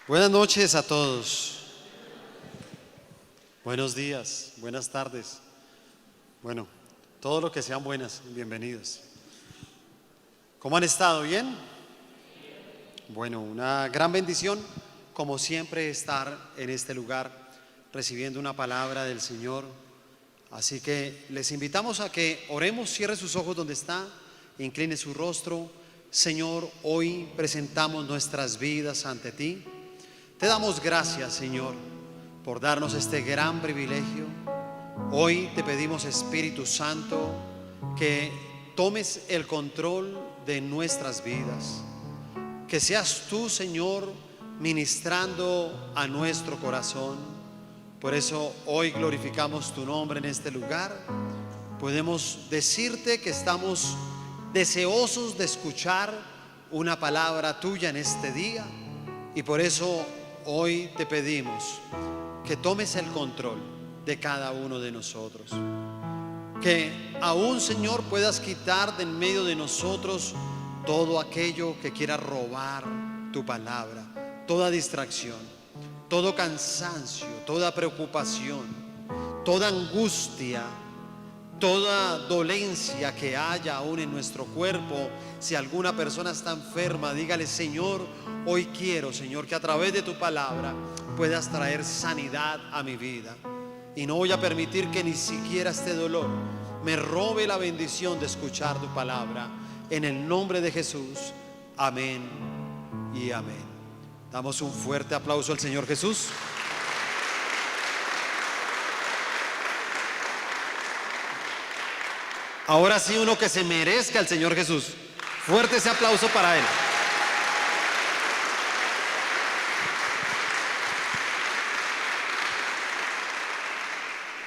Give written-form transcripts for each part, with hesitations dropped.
Buenas noches a todos. Buenos días, buenas tardes. Bueno, todo lo que sean buenas, bienvenidos. ¿Cómo han estado? ¿Bien? Bueno, una gran bendición, como siempre, estar en este lugar recibiendo una palabra del Señor. Así que les invitamos a que oremos, cierre sus ojos donde está, incline su rostro. Señor, hoy presentamos nuestras vidas ante ti. Te damos gracias, Señor, por darnos este gran privilegio. Hoy te pedimos, Espíritu Santo, que tomes el control de nuestras vidas. Que seas tú, Señor, ministrando a nuestro corazón. Por eso hoy glorificamos tu nombre en este lugar. Podemos decirte que estamos deseosos de escuchar una palabra tuya en este día. Y por eso hoy te pedimos que tomes el control de cada uno de nosotros. Que aún, Señor, puedas quitar de en medio de nosotros todo aquello que quiera robar tu palabra, toda distracción, todo cansancio, toda preocupación, toda angustia, toda dolencia que haya aún en nuestro cuerpo. Si alguna persona está enferma, dígale: Señor, hoy quiero, Señor, que a través de tu palabra puedas traer sanidad a mi vida. Y no voy a permitir que ni siquiera este dolor me robe la bendición de escuchar tu palabra. En el nombre de Jesús, amén y amén. Damos un fuerte aplauso al Señor Jesús. Ahora sí, uno que se merezca al Señor Jesús. Fuerte ese aplauso para Él.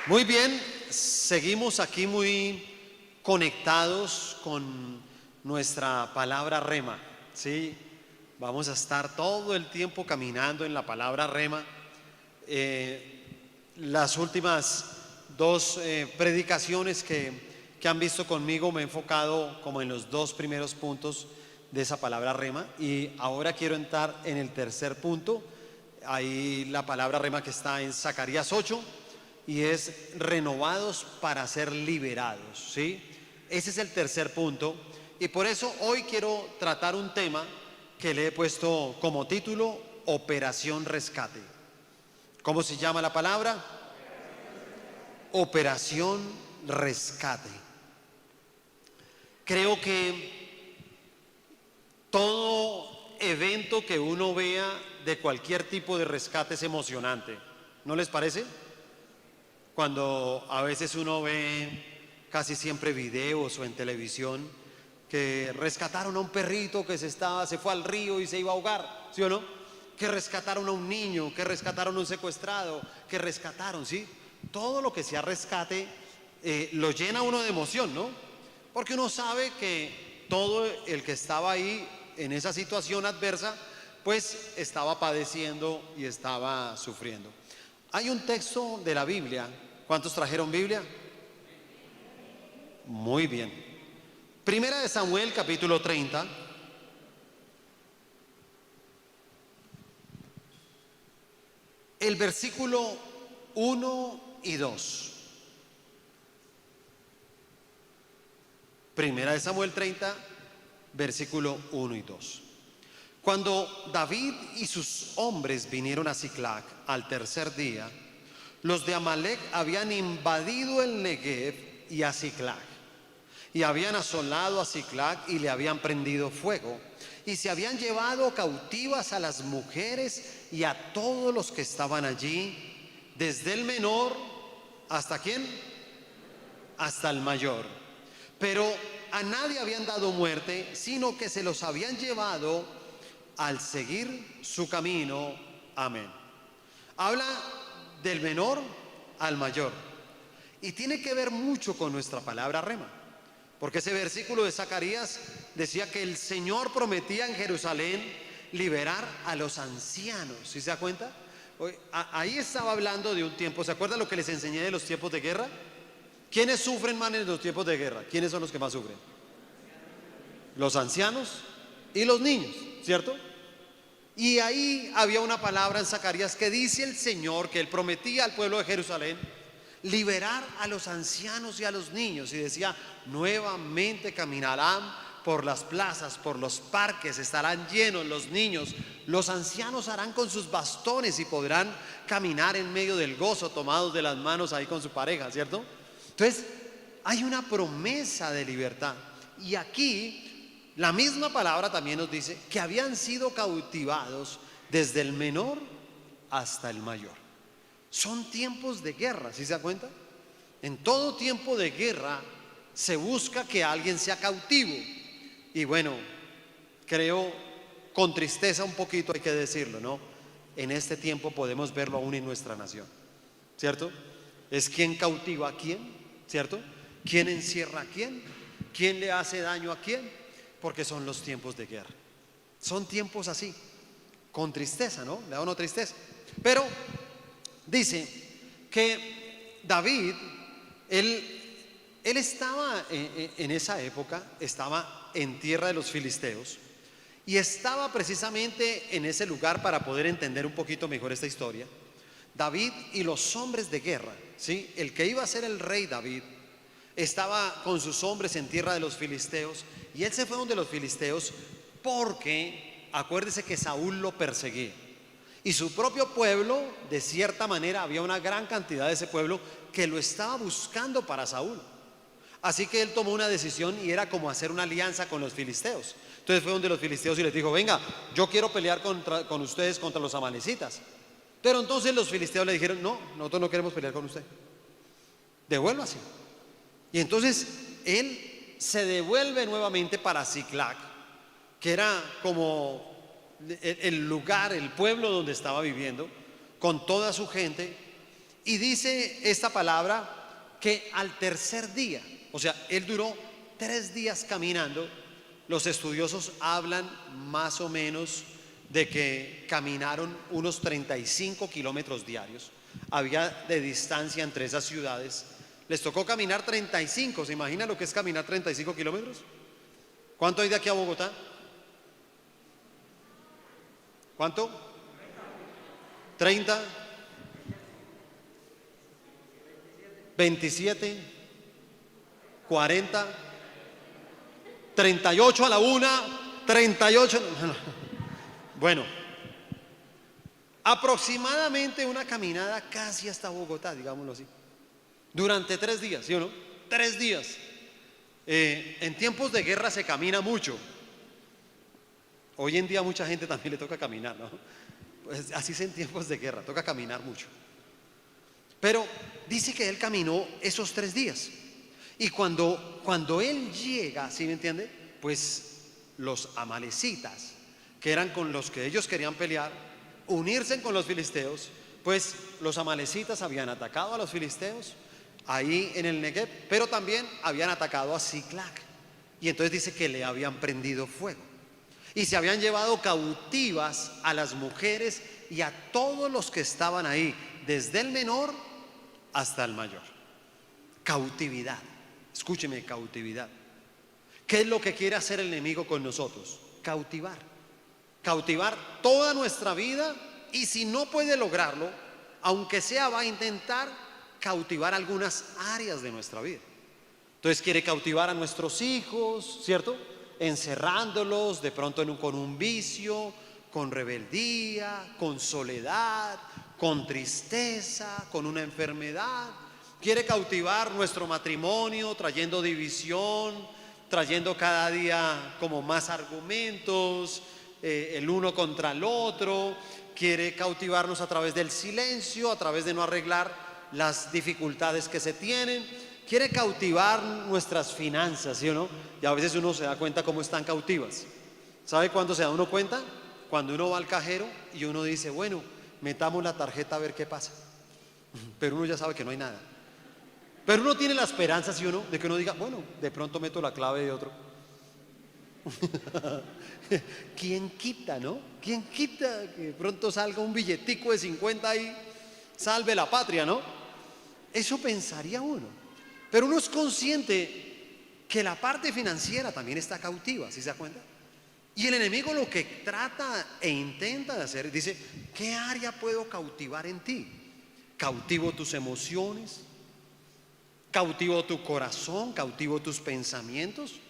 Muy bien, seguimos aquí muy conectados con nuestra palabra rema, ¿sí? Vamos a estar todo el tiempo caminando en la palabra rema. Las últimas dos predicaciones que han visto conmigo me he enfocado como en los dos primeros puntos de esa palabra rema, y ahora quiero entrar en el tercer punto. Ahí la palabra rema que está en Zacarías 8 y es renovados para ser liberados, ¿sí? Ese es el tercer punto, y por eso hoy quiero tratar un tema que le he puesto como título: Operación Rescate. ¿Cómo se llama la palabra? Operación Rescate. Creo que todo evento que uno vea de cualquier tipo de rescate es emocionante, ¿no les parece? Cuando a veces uno ve, casi siempre videos o en televisión, que rescataron a un perrito que se fue al río y se iba a ahogar, ¿sí o no? Que rescataron a un niño, que rescataron a un secuestrado, que rescataron, ¿sí? Todo lo que sea rescate lo llena uno de emoción, ¿no? Porque uno sabe que todo el que estaba ahí en esa situación adversa, pues estaba padeciendo y estaba sufriendo. Hay un texto de la Biblia. ¿Cuántos trajeron Biblia? Muy bien. Primera de Samuel, capítulo 30. El versículo 1 y 2. Primera de Samuel 30, versículo 1 y 2. Cuando David y sus hombres vinieron a Siclag al tercer día, los de Amalec habían invadido el Negev y a Siclag, y habían asolado a Siclag y le habían prendido fuego, y se habían llevado cautivas a las mujeres y a todos los que estaban allí, desde el menor hasta ¿quién? Hasta el mayor. Pero a nadie habían dado muerte, sino que se los habían llevado al seguir su camino. Amén. Habla del menor al mayor, y tiene que ver mucho con nuestra palabra rema, porque ese versículo de Zacarías decía que el Señor prometía en Jerusalén liberar a los ancianos. ¿Sí se da cuenta? Ahí estaba hablando de un tiempo. ¿Se acuerdan lo que les enseñé de los tiempos de guerra? ¿Quiénes sufren más en los tiempos de guerra? ¿Quiénes son los que más sufren? Los ancianos y los niños, ¿cierto? Y ahí había una palabra en Zacarías que dice el Señor que Él prometía al pueblo de Jerusalén liberar a los ancianos y a los niños. Y decía, nuevamente caminarán por las plazas, por los parques, estarán llenos los niños. Los ancianos harán con sus bastones y podrán caminar en medio del gozo, tomados de las manos ahí con su pareja, ¿cierto? Entonces, hay una promesa de libertad. Y aquí la misma palabra también nos dice que habían sido cautivados desde el menor hasta el mayor. Son tiempos de guerra, ¿sí se da cuenta? En todo tiempo de guerra se busca que alguien sea cautivo. Y bueno, creo, con tristeza un poquito hay que decirlo, ¿no? En este tiempo podemos verlo aún en nuestra nación, ¿cierto? Es quién cautiva a quién, ¿cierto? ¿Quién encierra a quién? ¿Quién le hace daño a quién? Porque son los tiempos de guerra. Son tiempos así, con tristeza, ¿no? Le da uno tristeza. Pero dice que David, él estaba en esa época, estaba en tierra de los filisteos y estaba precisamente en ese lugar para poder entender un poquito mejor esta historia. David y los hombres de guerra, ¿sí? El que iba a ser el rey David estaba con sus hombres en tierra de los filisteos y él se fue donde los filisteos porque acuérdese que Saúl lo perseguía y su propio pueblo, de cierta manera, había una gran cantidad de ese pueblo que lo estaba buscando para Saúl. Así que él tomó una decisión y era como hacer una alianza con los filisteos. Entonces fue donde los filisteos y les dijo, venga, yo quiero pelear con ustedes contra los amalecitas. Pero entonces los filisteos le dijeron, no, nosotros no queremos pelear con usted, devuélvase. Y entonces él se devuelve nuevamente para Siclag, que era como el lugar, el pueblo donde estaba viviendo, con toda su gente. Y dice esta palabra que al tercer día, o sea, él duró 3 días caminando. Los estudiosos hablan más o menos de que caminaron unos 35 kilómetros diarios. Había de distancia entre esas ciudades. Les tocó caminar 35. ¿Se imagina lo que es caminar 35 kilómetros? ¿Cuánto hay de aquí a Bogotá? ¿Cuánto? 30, 27, 40, 38 a la una, 38. Bueno, aproximadamente una caminada casi hasta Bogotá, digámoslo así, durante 3 días, ¿sí o no? 3 días. En tiempos de guerra se camina mucho. Hoy en día mucha gente también le toca caminar, ¿no? Pues así es en tiempos de guerra, toca caminar mucho. Pero dice que él caminó esos 3 días. Y cuando él llega, ¿sí me entiende? Pues los amalecitas, que eran con los que ellos querían pelear, unirse con los filisteos, pues los amalecitas habían atacado a los filisteos ahí en el Negev, pero también habían atacado a Siclag. Y entonces dice que le habían prendido fuego. Y se habían llevado cautivas a las mujeres y a todos los que estaban ahí, desde el menor hasta el mayor. Cautividad. Escúcheme, cautividad. ¿Qué es lo que quiere hacer el enemigo con nosotros? Cautivar. Cautivar toda nuestra vida, y si no puede lograrlo, aunque sea, va a intentar cautivar algunas áreas de nuestra vida. Entonces quiere cautivar a nuestros hijos, ¿cierto? Encerrándolos de pronto con un vicio, con rebeldía, con soledad, con tristeza, con una enfermedad. Quiere cautivar nuestro matrimonio trayendo división, trayendo cada día como más argumentos, el uno contra el otro. Quiere cautivarnos a través del silencio, a través de no arreglar las dificultades que se tienen. Quiere cautivar nuestras finanzas, ¿sí o no? Y a veces uno se da cuenta cómo están cautivas. ¿Sabe cuándo se da uno cuenta? Cuando uno va al cajero y uno dice, bueno, metamos la tarjeta a ver qué pasa. Pero uno ya sabe que no hay nada. Pero uno tiene la esperanza, ¿sí o no?, de que uno diga, bueno, de pronto meto la clave de otro. ¿Quién quita, no? ¿Quién quita que de pronto salga un billetico de 50 y salve la patria, no? Eso pensaría uno. Pero uno es consciente que la parte financiera también está cautiva, ¿sí se da cuenta? Y el enemigo lo que trata e intenta de hacer, dice, ¿qué área puedo cautivar en ti? Cautivo tus emociones, cautivo tu corazón, cautivo tus pensamientos.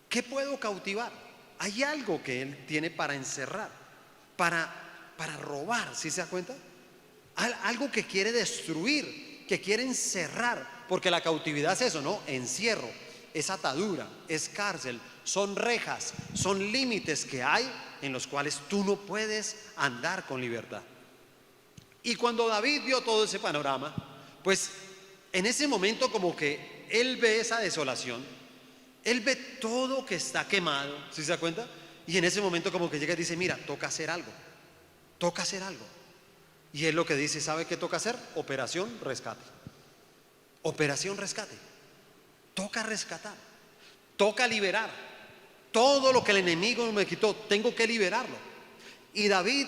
¿Qué puedo cautivar? Hay algo que él tiene para encerrar, para robar, ¿sí se da cuenta? Algo que quiere destruir, que quiere encerrar, porque la cautividad es eso, ¿no? Encierro, es atadura, es cárcel, son rejas, son límites que hay en los cuales tú no puedes andar con libertad. Y cuando David vio todo ese panorama, pues en ese momento como que él ve esa desolación, él ve todo que está quemado, ¿sí se da cuenta? Y en ese momento como que llega y dice, mira, toca hacer algo, toca hacer algo. Y él lo que dice, ¿sabe qué toca hacer? Operación rescate. Operación rescate. Toca rescatar, toca liberar. Todo lo que el enemigo me quitó, tengo que liberarlo. Y David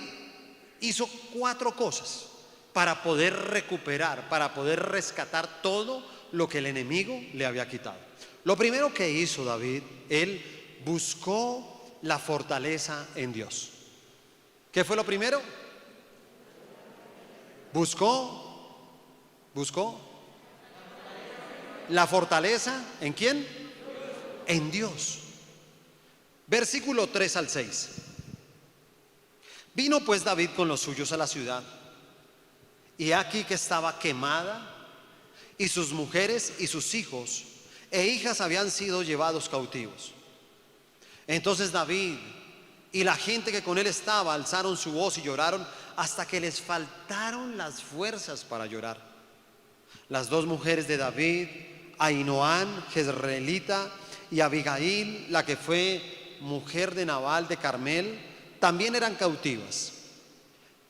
hizo 4 cosas para poder recuperar, para poder rescatar todo lo que el enemigo le había quitado. Lo primero que hizo David, él buscó la fortaleza en Dios. ¿Qué fue lo primero? Buscó la fortaleza ¿en quién? En Dios. Versículo 3 al 6. Vino pues David con los suyos a la ciudad, y aquí que estaba quemada, y sus mujeres y sus hijos e hijas habían sido llevados cautivos. Entonces David y la gente que con él estaba alzaron su voz y lloraron hasta que les faltaron las fuerzas para llorar. Las 2 mujeres de David, Ahinoam, jezreelita, y Abigail, la que fue mujer de Nabal de Carmel, también eran cautivas.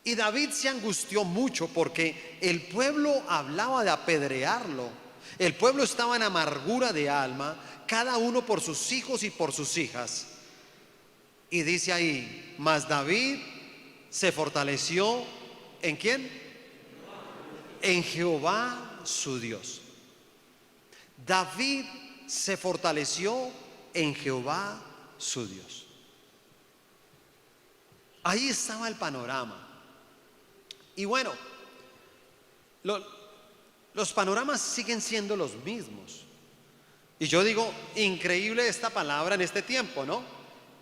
Y David se angustió mucho porque el pueblo hablaba de apedrearlo. El pueblo estaba en amargura de alma, cada uno por sus hijos y por sus hijas. Y dice ahí, mas David se fortaleció ¿en quién? En Jehová su Dios. David se fortaleció en Jehová su Dios. Ahí estaba el panorama. Y bueno, los panoramas siguen siendo los mismos. Y yo digo, increíble esta palabra en este tiempo, ¿no?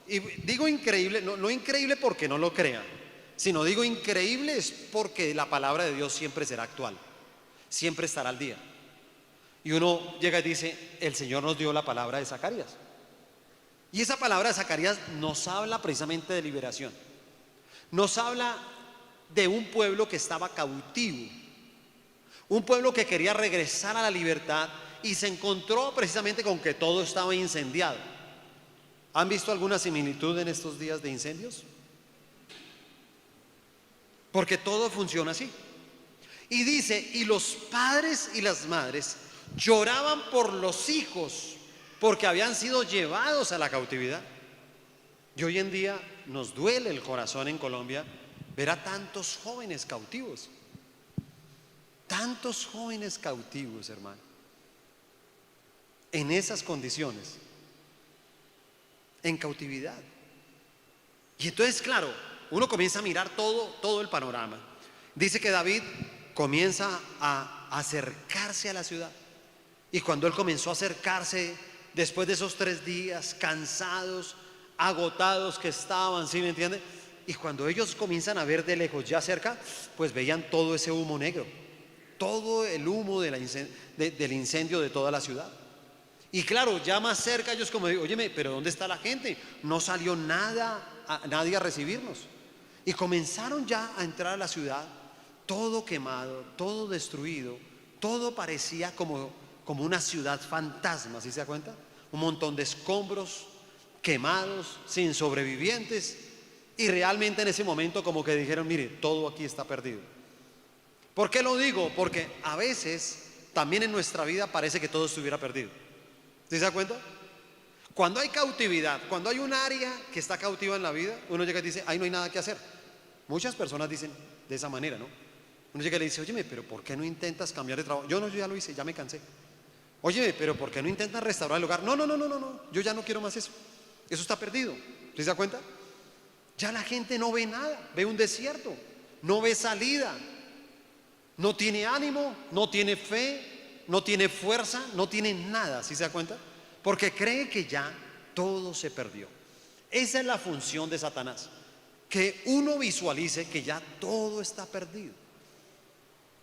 Y digo increíble, no increíble porque no lo crean, sino digo increíble es porque la palabra de Dios siempre será actual, siempre estará al día. Y uno llega y dice, el Señor nos dio la palabra de Zacarías. Y esa palabra de Zacarías nos habla precisamente de liberación. Nos habla de un pueblo que estaba cautivo, un pueblo que quería regresar a la libertad y se encontró precisamente con que todo estaba incendiado. ¿Han visto alguna similitud en estos días de incendios? Porque todo funciona así. Y dice, y los padres y las madres lloraban por los hijos porque habían sido llevados a la cautividad. Y hoy en día nos duele el corazón en Colombia ver a tantos jóvenes cautivos. Tantos jóvenes cautivos, hermano. En esas condiciones. En cautividad. Y entonces, claro, uno comienza a mirar todo el panorama. Dice que David comienza a acercarse a la ciudad. Y cuando él comenzó a acercarse, después de esos 3 días, cansados, agotados que estaban, ¿sí me entiende? Y cuando ellos comienzan a ver de lejos ya cerca, pues veían todo ese humo negro, todo el humo del incendio de toda la ciudad. Y claro, ya más cerca ellos como digo, óyeme, pero ¿dónde está la gente? No salió nadie a recibirnos. Y comenzaron ya a entrar a la ciudad, todo quemado, todo destruido, todo parecía como una ciudad fantasma, ¿sí se da cuenta? Un montón de escombros, quemados, sin sobrevivientes. Y realmente en ese momento como que dijeron, mire, todo aquí está perdido. ¿Por qué lo digo? Porque a veces también en nuestra vida parece que todo estuviera perdido. ¿Sí se da cuenta? Cuando hay cautividad, cuando hay un área que está cautiva en la vida, uno llega y dice, ahí no hay nada que hacer. Muchas personas dicen de esa manera, ¿no? Uno llega y le dice, óyeme, pero ¿por qué no intentas cambiar de trabajo? Yo ya lo hice, ya me cansé. Óyeme, pero ¿por qué no intentas restaurar el hogar? No, yo ya no quiero más eso. Eso está perdido. ¿Sí se da cuenta? Ya la gente no ve nada, ve un desierto, no ve salida, no tiene ánimo, no tiene fe, no tiene fuerza, no tiene nada. ¿Sí se da cuenta? Porque cree que ya todo se perdió. Esa es la función de Satanás, que uno visualice que ya todo está perdido.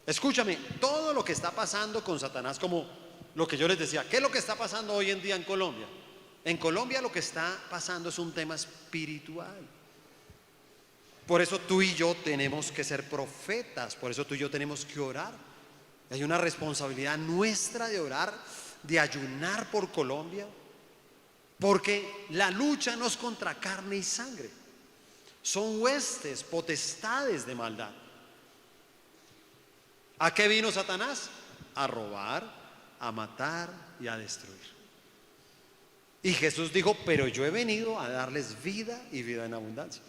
Escúchame, todo lo que está pasando con Satanás, como lo que yo les decía, ¿qué es lo que está pasando hoy en día en Colombia? En Colombia lo que está pasando es un tema espiritual. Por eso tú y yo tenemos que ser profetas, por eso tú y yo tenemos que orar. Hay una responsabilidad nuestra de orar, de ayunar por Colombia, porque la lucha no es contra carne y sangre, son huestes, potestades de maldad. ¿A qué vino Satanás? A robar, a matar y a destruir. Y Jesús dijo, pero yo he venido a darles vida y vida en abundancia.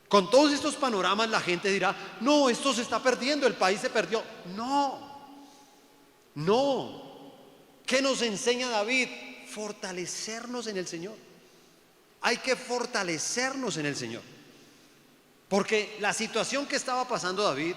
Con todos estos panoramas la gente dirá, no, esto se está perdiendo, el país se perdió. No, no. ¿Qué nos enseña David? Fortalecernos en el Señor. Hay que fortalecernos en el Señor. Porque la situación que estaba pasando David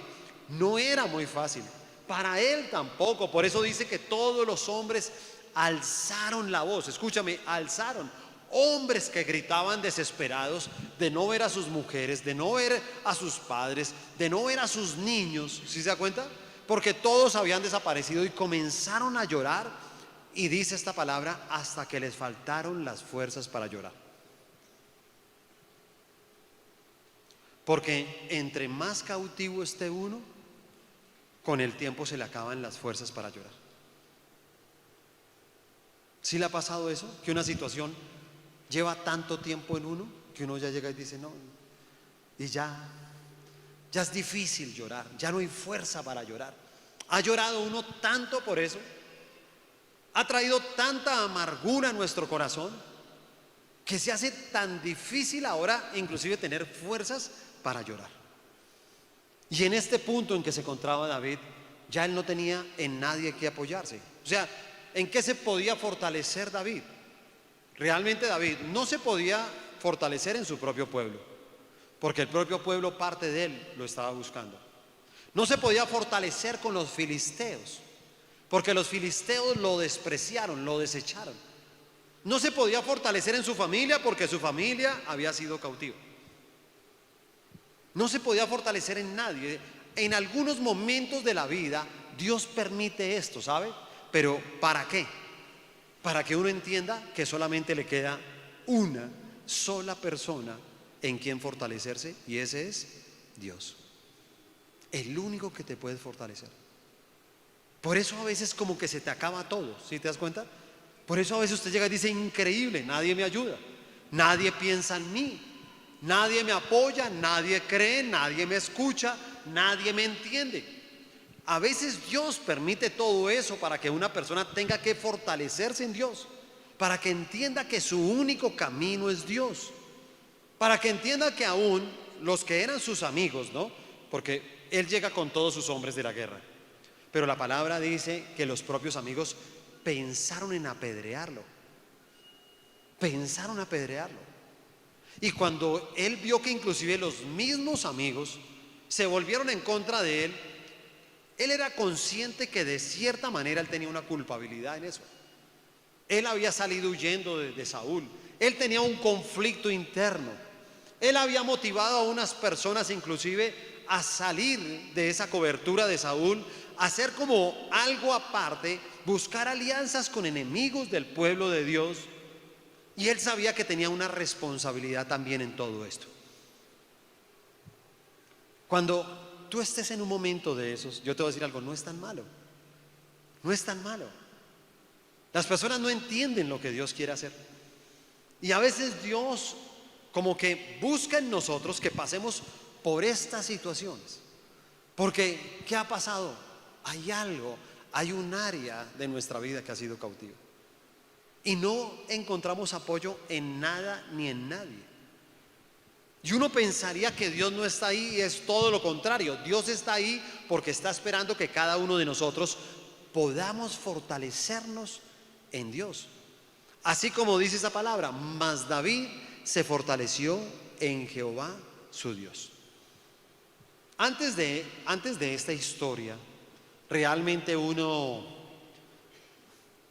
no era muy fácil. Para él tampoco. Por eso dice que todos los hombres alzaron la voz. Escúchame, alzaron. Hombres que gritaban desesperados de no ver a sus mujeres, de no ver a sus padres, de no ver a sus niños. ¿Sí se da cuenta? Porque todos habían desaparecido y comenzaron a llorar. Y dice esta palabra, hasta que les faltaron las fuerzas para llorar. Porque entre más cautivo esté uno, con el tiempo se le acaban las fuerzas para llorar. ¿Sí le ha pasado eso? Que una situación lleva tanto tiempo en uno que uno ya llega y dice no, y ya es difícil llorar, ya no hay fuerza para llorar. Ha llorado uno tanto por eso, ha traído tanta amargura a nuestro corazón que se hace tan difícil ahora inclusive tener fuerzas para llorar. Y en este punto en que se encontraba David, ya él no tenía en nadie que apoyarse. O sea, ¿en qué se podía fortalecer David? Realmente David no se podía fortalecer en su propio pueblo, porque el propio pueblo, parte de él, lo estaba buscando. No se podía fortalecer con los filisteos, porque los filisteos lo despreciaron, lo desecharon. No se podía fortalecer en su familia, porque su familia había sido cautiva. No se podía fortalecer en nadie. En algunos momentos de la vida Dios permite esto, ¿sabe? Pero ¿para qué? Para que uno entienda que solamente le queda una sola persona en quien fortalecerse, y ese es Dios. El único que te puede fortalecer. Por eso a veces como que se te acaba todo, ¿sí te das cuenta? Por eso a veces usted llega y dice, increíble, nadie me ayuda, nadie piensa en mí, nadie me apoya, nadie cree, nadie me escucha, nadie me entiende. A veces Dios permite todo eso para que una persona tenga que fortalecerse en Dios, para que entienda que su único camino es Dios, para que entienda que aún los que eran sus amigos, ¿no? Porque él llega con todos sus hombres de la guerra, pero la palabra dice que los propios amigos pensaron en apedrearlo, pensaron apedrearlo. Y cuando él vio que inclusive los mismos amigos se volvieron en contra de él, él era consciente que de cierta manera él tenía una culpabilidad en eso. Él había salido huyendo de Saúl, él tenía un conflicto interno, él había motivado a unas personas inclusive a salir de esa cobertura de Saúl, a hacer como algo aparte, buscar alianzas con enemigos del pueblo de Dios. Y él sabía que tenía una responsabilidad también en todo esto. Cuando tú estés en un momento de esos, yo te voy a decir algo, no es tan malo. No es tan malo. Las personas no entienden lo que Dios quiere hacer. Y a veces Dios como que busca en nosotros que pasemos por estas situaciones. Porque, ¿qué ha pasado? Hay algo, hay un área de nuestra vida que ha sido cautiva. Y no encontramos apoyo en nada ni en nadie. Y uno pensaría que Dios no está ahí, y es todo lo contrario. Dios está ahí porque está esperando que cada uno de nosotros podamos fortalecernos en Dios. Así como dice esa palabra, mas David se fortaleció en Jehová su Dios. Antes de esta historia, realmente uno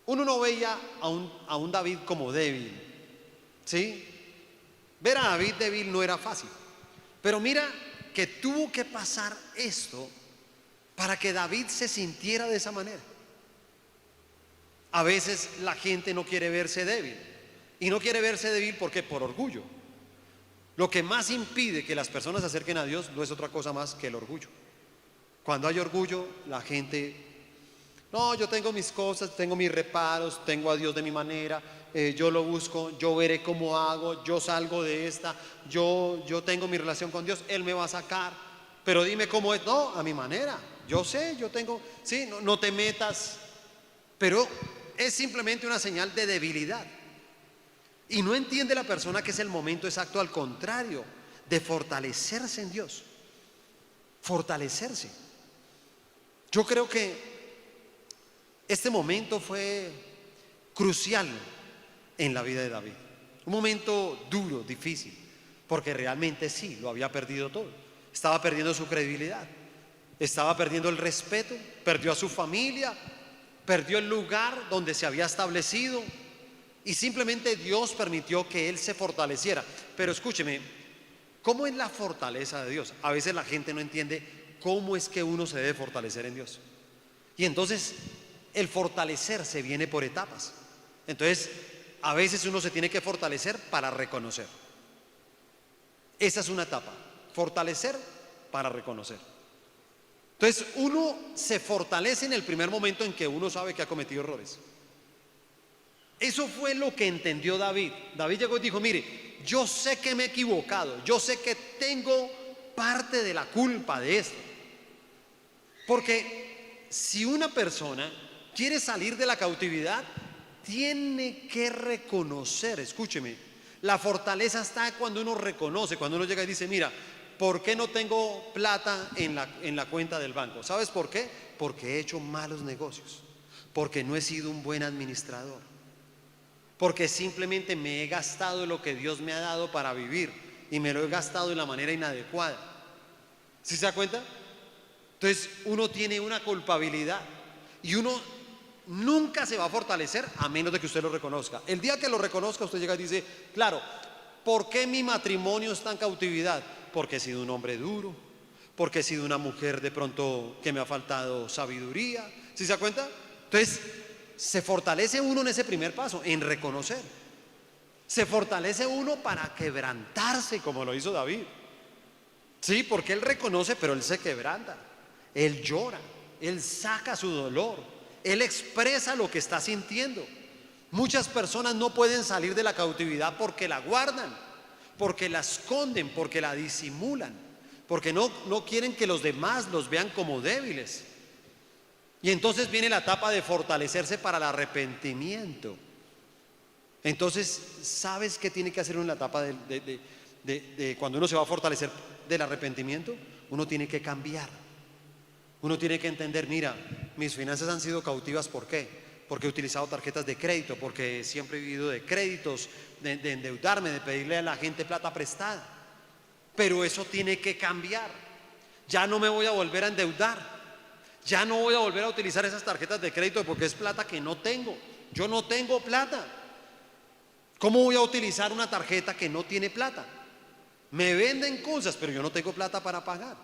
no veía a un David como débil, ¿sí? Ver a David débil no era fácil. Pero mira que tuvo que pasar esto para que David se sintiera de esa manera. A veces la gente no quiere verse débil. Y no quiere verse débil porque por orgullo. Lo que más impide que las personas se acerquen a Dios no es otra cosa más que el orgullo. Cuando hay orgullo, la gente, no, yo tengo mis cosas, tengo mis reparos, tengo a Dios de mi manera, yo lo busco, yo veré cómo hago, yo salgo de esta, yo tengo mi relación con Dios, Él me va a sacar, pero dime cómo es. No, a mi manera, yo sé, yo tengo, sí, no te metas, pero es simplemente una señal de debilidad. Y no entiende la persona que es el momento exacto, al contrario, de fortalecerse en Dios. Fortalecerse. Yo creo que este momento fue crucial en la vida de David. Un momento duro, difícil, porque realmente sí, lo había perdido todo. Estaba perdiendo su credibilidad, estaba perdiendo el respeto, perdió a su familia, perdió el lugar donde se había establecido. Y simplemente Dios permitió que él se fortaleciera. Pero escúcheme, ¿cómo es la fortaleza de Dios? A veces la gente no entiende cómo es que uno se debe fortalecer en Dios. Y entonces el fortalecerse viene por etapas. Entonces a veces uno se tiene que fortalecer para reconocer. Esa es una etapa, fortalecer para reconocer. Entonces uno se fortalece en el primer momento en que uno sabe que ha cometido errores. Eso fue lo que entendió David. David llegó y dijo, mire, yo sé que me he equivocado, yo sé que tengo parte de la culpa de esto. Porque si una persona quiere salir de la cautividad, tiene que reconocer, escúcheme, la fortaleza está cuando uno reconoce, cuando uno llega y dice, mira, ¿por qué no tengo plata en la cuenta del banco? ¿Sabes por qué? Porque he hecho malos negocios, porque no he sido un buen administrador, porque simplemente me he gastado lo que Dios me ha dado para vivir y me lo he gastado de la manera inadecuada. ¿Sí se da cuenta? Entonces uno tiene una culpabilidad y uno nunca se va a fortalecer a menos de que usted lo reconozca. El día que lo reconozca, usted llega y dice, claro, ¿por qué mi matrimonio está en cautividad? Porque he sido un hombre duro, porque he sido una mujer de pronto que me ha faltado sabiduría. ¿Sí se da cuenta? Entonces se fortalece uno en ese primer paso, en reconocer. Se fortalece uno para quebrantarse, como lo hizo David. Sí, porque él reconoce, pero él se quebranta. Él llora, él saca su dolor, él expresa lo que está sintiendo. Muchas personas no pueden salir de la cautividad porque la guardan, porque la esconden, porque la disimulan, porque no quieren que los demás los vean como débiles. Y entonces viene la etapa de fortalecerse para el arrepentimiento. Entonces, ¿sabes qué tiene que hacer en la etapa de cuando uno se va a fortalecer del arrepentimiento? Uno tiene que cambiar. Uno tiene que entender, mira, mis finanzas han sido cautivas, ¿por qué? Porque he utilizado tarjetas de crédito, porque siempre he vivido de créditos, de endeudarme, de pedirle a la gente plata prestada. Pero eso tiene que cambiar. Ya no me voy a volver a endeudar. Ya no voy a volver a utilizar esas tarjetas de crédito porque es plata que no tengo. Yo no tengo plata. ¿Cómo voy a utilizar una tarjeta que no tiene plata? Me venden cosas, pero yo no tengo plata para pagar.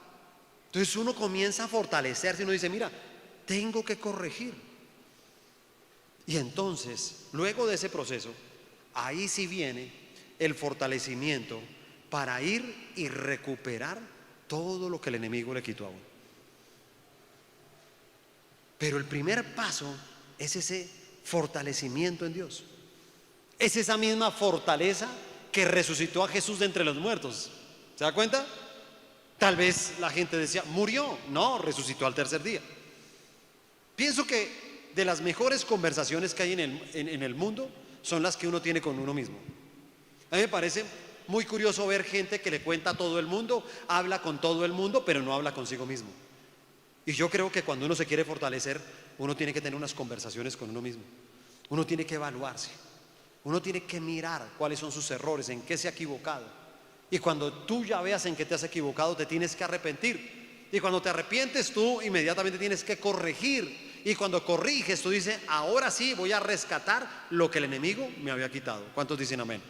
Entonces uno comienza a fortalecerse y uno dice, mira, tengo que corregir. Y entonces, luego de ese proceso, ahí sí viene el fortalecimiento para ir y recuperar todo lo que el enemigo le quitó a uno. Pero el primer paso es ese fortalecimiento en Dios. Es esa misma fortaleza que resucitó a Jesús de entre los muertos. ¿Se da cuenta? Tal vez la gente decía, murió. No, resucitó al tercer día. Pienso que de las mejores conversaciones que hay en el mundo son las que uno tiene con uno mismo. A mí me parece muy curioso ver gente que le cuenta a todo el mundo, habla con todo el mundo, pero no habla consigo mismo. Y yo creo que cuando uno se quiere fortalecer, uno tiene que tener unas conversaciones con uno mismo. Uno tiene que evaluarse. Uno tiene que mirar cuáles son sus errores, en qué se ha equivocado. Y cuando tú ya veas en qué te has equivocado, te tienes que arrepentir. Y cuando te arrepientes, tú inmediatamente tienes que corregir. Y cuando corriges, tú dices, ahora sí voy a rescatar lo que el enemigo me había quitado. ¿Cuántos dicen amén?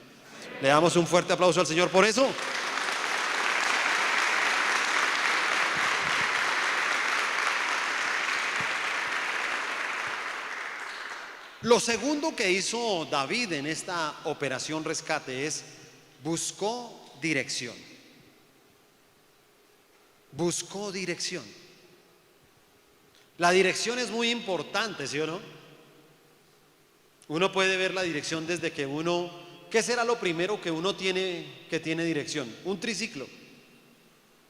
Le damos un fuerte aplauso al Señor por eso. Lo segundo que hizo David en esta operación rescate es buscó dirección. Buscó dirección. La dirección es muy importante, ¿sí o no? Uno puede ver la dirección desde que uno, ¿qué será lo primero que uno tiene que tiene dirección? Un triciclo,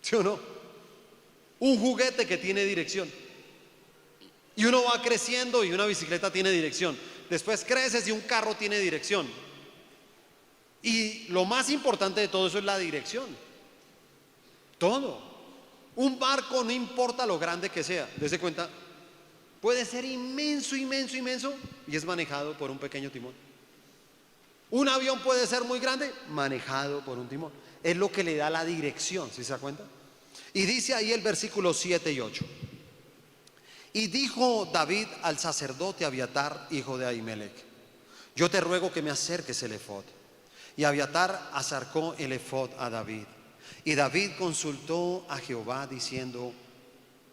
¿sí o no? Un juguete que tiene dirección. Y uno va creciendo y una bicicleta tiene dirección. Después creces y un carro tiene dirección. Y lo más importante de todo eso es la dirección. Todo. Un barco, no importa lo grande que sea, dése cuenta, puede ser inmenso, inmenso, inmenso y es manejado por un pequeño timón. Un avión puede ser muy grande, manejado por un timón. Es lo que le da la dirección, ¿sí se da cuenta? Y dice ahí el versículo 7 y 8. Y dijo David al sacerdote Abiatar, hijo de Ahimelech: yo te ruego que me acerques el efod. Y Abiatar acercó el efod a David. Y David consultó a Jehová diciendo: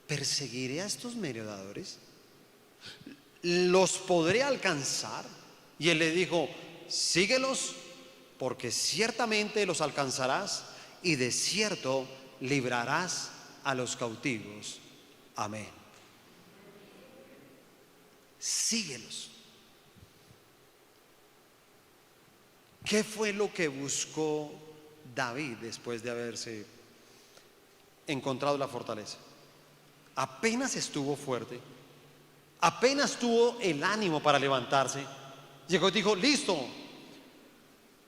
¿perseguiré a estos merodeadores? ¿Los podré alcanzar? Y él le dijo: síguelos, porque ciertamente los alcanzarás, y de cierto librarás a los cautivos. Amén. Síguelos. ¿Qué fue lo que buscó David después de haberse encontrado la fortaleza? Apenas estuvo fuerte, apenas tuvo el ánimo para levantarse, llegó y dijo: listo,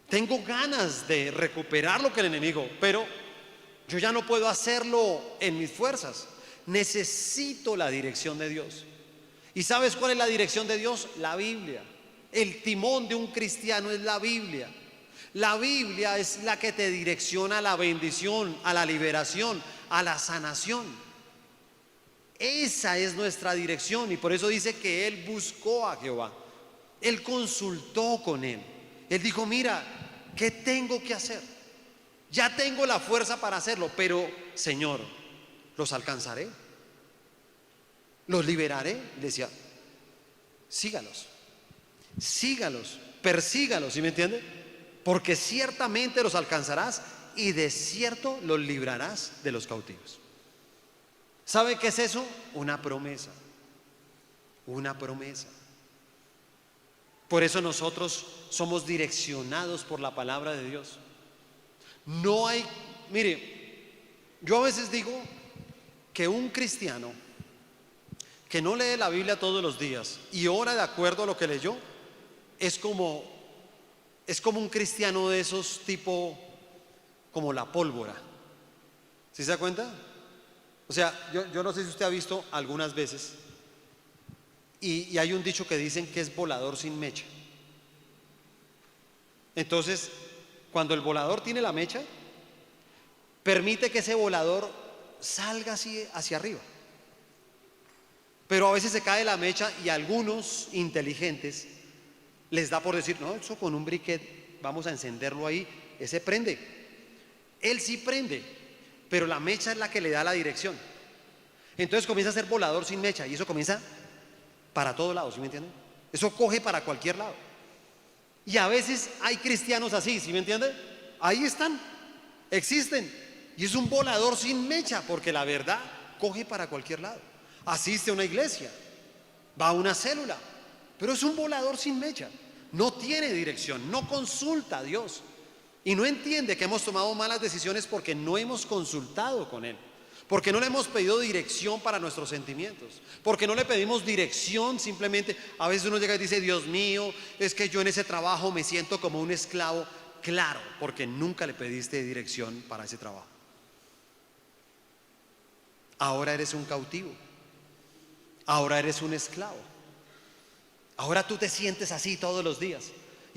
tengo ganas de recuperar lo que el enemigo, pero yo ya no puedo hacerlo en mis fuerzas, necesito la dirección de Dios. ¿Y sabes cuál es la dirección de Dios? La Biblia. El timón de un cristiano es la Biblia. La Biblia es la que te direcciona a la bendición, a la liberación, a la sanación. Esa es nuestra dirección, y por eso dice que él buscó a Jehová. Él consultó con él. Él dijo: mira, ¿qué tengo que hacer? Ya tengo la fuerza para hacerlo, pero Señor, ¿los alcanzaré? ¿Los liberaré? Decía: sígalos, sígalos, persígalos, ¿sí me entiende? Porque ciertamente los alcanzarás y de cierto los librarás de los cautivos. ¿Sabe qué es eso? Una promesa. Una promesa. Por eso nosotros somos direccionados por la palabra de Dios. No hay, mire, yo a veces digo que un cristiano que no lee la Biblia todos los días y ora de acuerdo a lo que leyó, es como un cristiano de esos tipo como la pólvora. ¿Sí se da cuenta? O sea, yo no sé si usted ha visto algunas veces y hay un dicho que dicen que es volador sin mecha. Entonces, cuando el volador tiene la mecha, permite que ese volador salga así hacia arriba. Pero a veces se cae la mecha y a algunos inteligentes les da por decir: no, eso con un briquet vamos a encenderlo ahí, ese prende. Él sí prende, pero la mecha es la que le da la dirección. Entonces comienza a ser volador sin mecha y eso comienza para todos lados, ¿sí me entienden? Eso coge para cualquier lado. Y a veces hay cristianos así, ¿sí me entiende? Ahí están, existen, y es un volador sin mecha, porque la verdad coge para cualquier lado. Asiste a una iglesia, va a una célula, pero es un volador sin mecha. No tiene dirección, no consulta a Dios y no entiende que hemos tomado malas decisiones porque no hemos consultado con Él, porque no le hemos pedido dirección para nuestros sentimientos, porque no le pedimos dirección. Simplemente a veces uno llega y dice: Dios mío, es que yo en ese trabajo me siento como un esclavo. Claro, porque nunca le pediste dirección para ese trabajo. Ahora eres un cautivo. Ahora eres un esclavo. Ahora tú te sientes así todos los días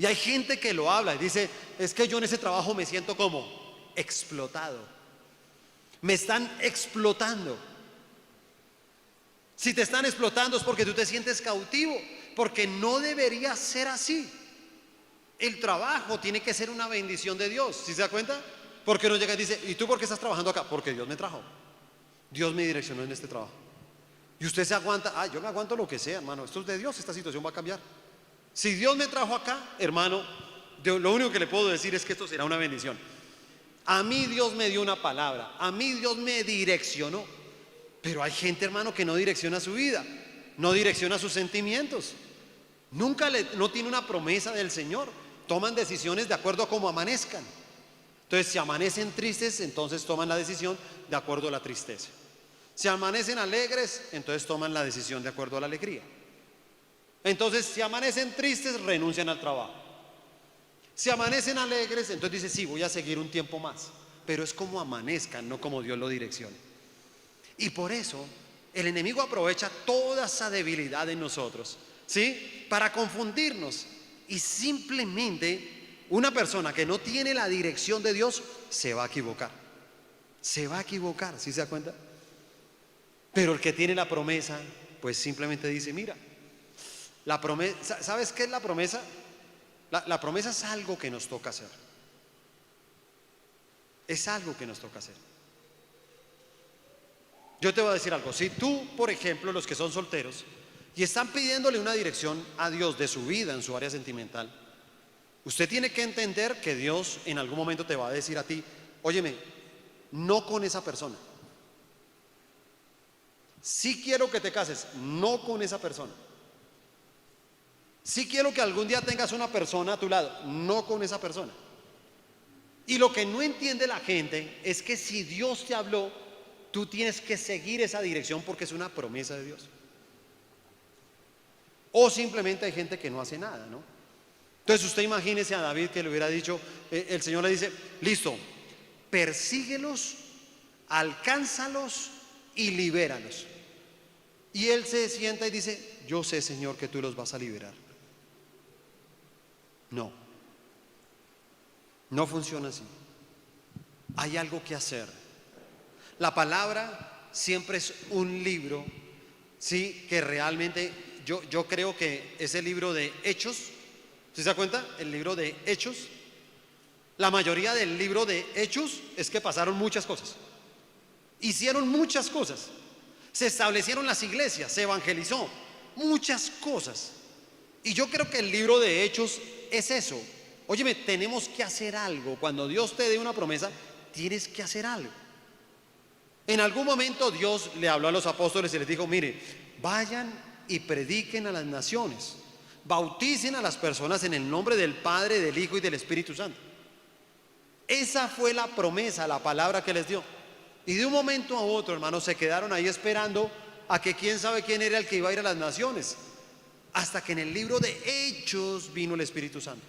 Y hay gente que lo habla y dice, es que yo en ese trabajo me siento como explotado. Me están explotando. Si te están explotando es porque tú te sientes cautivo, porque no debería ser así. El trabajo tiene que ser una bendición de Dios, ¿sí se da cuenta? Porque uno llega y dice, ¿y tú por qué estás trabajando acá? Porque Dios me trajo. Dios me direccionó en este trabajo. Y usted se aguanta, yo me aguanto lo que sea, hermano, esto es de Dios, esta situación va a cambiar. Si Dios me trajo acá, hermano, yo lo único que le puedo decir es que esto será una bendición. A mí Dios me dio una palabra, a mí Dios me direccionó. Pero hay gente, hermano, que no direcciona su vida, no direcciona sus sentimientos. No tiene una promesa del Señor. Toman decisiones de acuerdo a cómo amanezcan. Entonces, si amanecen tristes, entonces toman la decisión de acuerdo a la tristeza. Si amanecen alegres, entonces toman la decisión de acuerdo a la alegría. Entonces, si amanecen tristes, renuncian al trabajo. Si amanecen alegres, entonces dicen, sí, voy a seguir un tiempo más. Pero es como amanezcan, no como Dios lo direccione. Y por eso el enemigo aprovecha toda esa debilidad en nosotros, ¿sí? Para confundirnos. Y simplemente una persona que no tiene la dirección de Dios se va a equivocar. Se va a equivocar, ¿sí se da cuenta? Pero el que tiene la promesa, pues simplemente dice, mira, la promesa, ¿sabes qué es la promesa? La promesa es algo que nos toca hacer. Es algo que nos toca hacer. Yo te voy a decir algo, si tú, por ejemplo, los que son solteros y están pidiéndole una dirección a Dios de su vida en su área sentimental, usted tiene que entender que Dios en algún momento te va a decir a ti, óyeme, no con esa persona. Sí quiero que te cases, no con esa persona. Sí quiero que algún día tengas una persona a tu lado, no con esa persona. Y lo que no entiende la gente es que si Dios te habló, tú tienes que seguir esa dirección porque es una promesa de Dios. O simplemente hay gente que no hace nada, ¿no? Entonces usted imagínese a David que le hubiera dicho, el Señor le dice, listo, persíguelos, alcánzalos y libéralos. Y él se sienta y dice, yo sé, Señor, que tú los vas a liberar. No, no funciona así. Hay algo que hacer. La palabra siempre es un libro, sí, que realmente yo creo que ese libro de Hechos, ¿sí se da cuenta? El libro de Hechos, la mayoría del libro de Hechos es que pasaron muchas cosas, hicieron muchas cosas, se establecieron las iglesias, se evangelizó, muchas cosas. Y yo creo que el libro de Hechos es eso. Óyeme, tenemos que hacer algo. Cuando Dios te dé una promesa, tienes que hacer algo. En algún momento Dios le habló a los apóstoles y les dijo, mire, vayan y prediquen a las naciones, bauticen a las personas en el nombre del Padre, del Hijo y del Espíritu Santo. Esa fue la promesa, la palabra que les dio. Y de un momento a otro, hermanos, se quedaron ahí esperando a que quién sabe quién era el que iba a ir a las naciones, hasta que en el libro de Hechos vino el Espíritu Santo.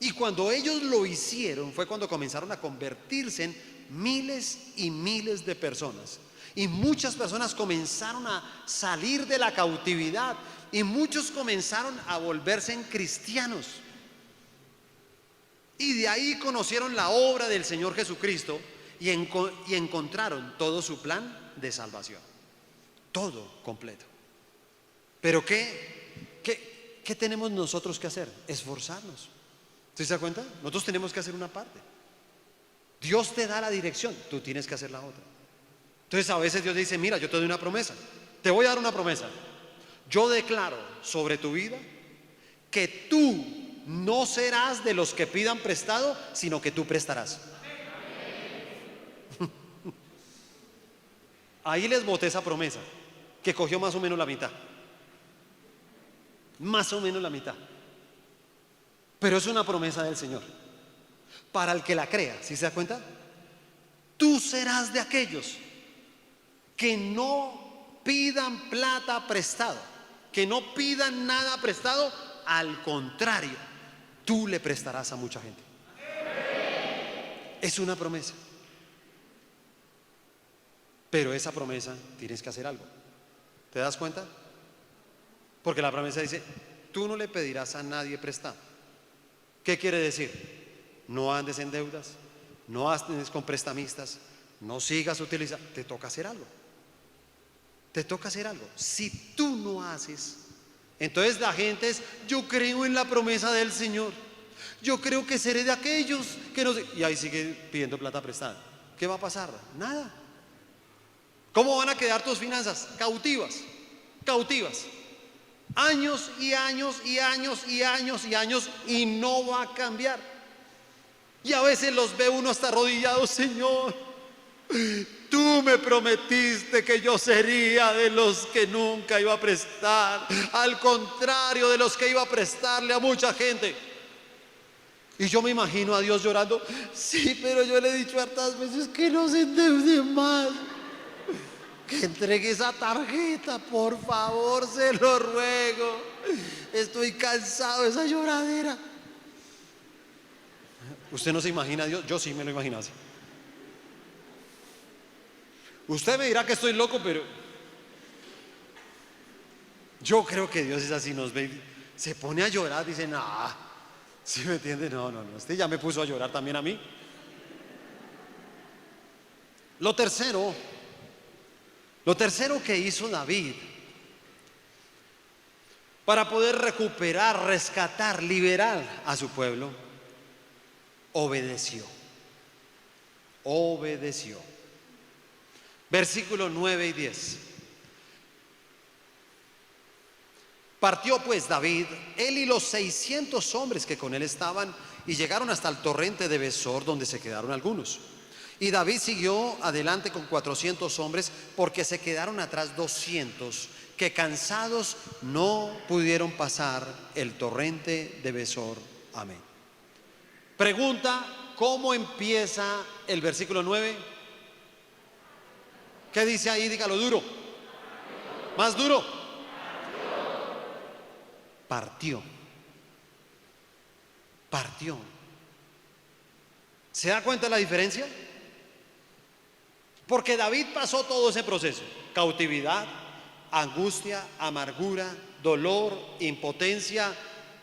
Y cuando ellos lo hicieron fue cuando comenzaron a convertirse en miles y miles de personas. Y muchas personas comenzaron a salir de la cautividad y muchos comenzaron a volverse en cristianos. Y de ahí conocieron la obra del Señor Jesucristo y encontraron todo su plan de salvación. Todo completo. Pero ¿qué tenemos nosotros que hacer? Esforzarnos. ¿Sí se da cuenta? Nosotros tenemos que hacer una parte. Dios te da la dirección, tú tienes que hacer la otra. Entonces a veces Dios dice, mira, yo te doy una promesa, te voy a dar una promesa. Yo declaro sobre tu vida que tú no serás de los que pidan prestado, sino que tú prestarás. Ahí les boté esa promesa, que cogió más o menos la mitad. Más o menos la mitad. Pero es una promesa del Señor. Para el que la crea, ¿sí se da cuenta? Tú serás de aquellos que no pidan plata prestado, que no pidan nada prestado, al contrario, tú le prestarás a mucha gente. Es una promesa. Pero esa promesa tienes que hacer algo. ¿Te das cuenta? Porque la promesa dice, tú no le pedirás a nadie prestado. ¿Qué quiere decir? No andes en deudas, no andes con prestamistas, no sigas utilizando. Te toca hacer algo. Te toca hacer algo. Si tú no haces, entonces la gente es: yo creo en la promesa del Señor, yo creo que seré de aquellos que no sé. Y ahí sigue pidiendo plata prestada. ¿Qué va a pasar? Nada. ¿Cómo van a quedar tus finanzas? Cautivas, cautivas. Años y años y años y años y años, y no va a cambiar. Y a veces los ve uno hasta arrodillado: Señor, tú me prometiste que yo sería de los que nunca iba a prestar, al contrario de los que iba a prestarle a mucha gente. Y yo me imagino a Dios llorando: sí, pero yo le he dicho hartas veces que no se endeude más, que entregue esa tarjeta, por favor, se lo ruego. Estoy cansado de esa lloradera. Usted no se imagina a Dios, yo sí me lo imagino así. Usted me dirá que estoy loco, pero yo creo que Dios es así, nos ve, se pone a llorar, dice: nah, ¿sí me entiende? No, este ya me puso a llorar también a mí. Lo tercero que hizo David para poder recuperar, rescatar, liberar a su pueblo, obedeció. Versículos 9 y 10. Partió pues David, él y los 600 hombres que con él estaban, y llegaron hasta el torrente de Besor, donde se quedaron algunos. Y David siguió adelante con 400 hombres, porque se quedaron atrás 200, que cansados no pudieron pasar el torrente de Besor. Amén. Pregunta: ¿cómo empieza el versículo 9? ¿Qué dice ahí? Dígalo duro. Más duro. Partió. ¿Se da cuenta de la diferencia? Porque David pasó todo ese proceso: cautividad, angustia, amargura, dolor, impotencia,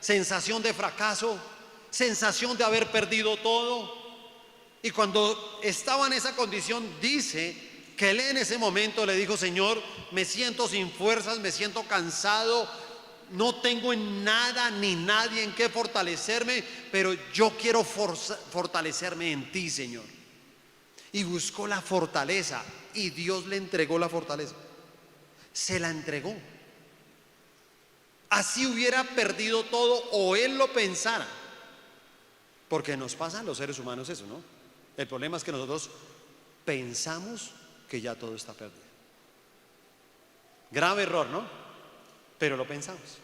sensación de fracaso, sensación de haber perdido todo. Y cuando estaba en esa condición, dice que él en ese momento le dijo: Señor, me siento sin fuerzas, me siento cansado, no tengo en nada ni nadie en qué fortalecerme, pero yo quiero fortalecerme en ti, Señor. Y buscó la fortaleza, y Dios le entregó la fortaleza. Se la entregó. Así hubiera perdido todo, o él lo pensara. Porque nos pasa a los seres humanos eso, ¿no? El problema es que nosotros pensamos que ya todo está perdido. Grave error, ¿no? Pero lo pensamos.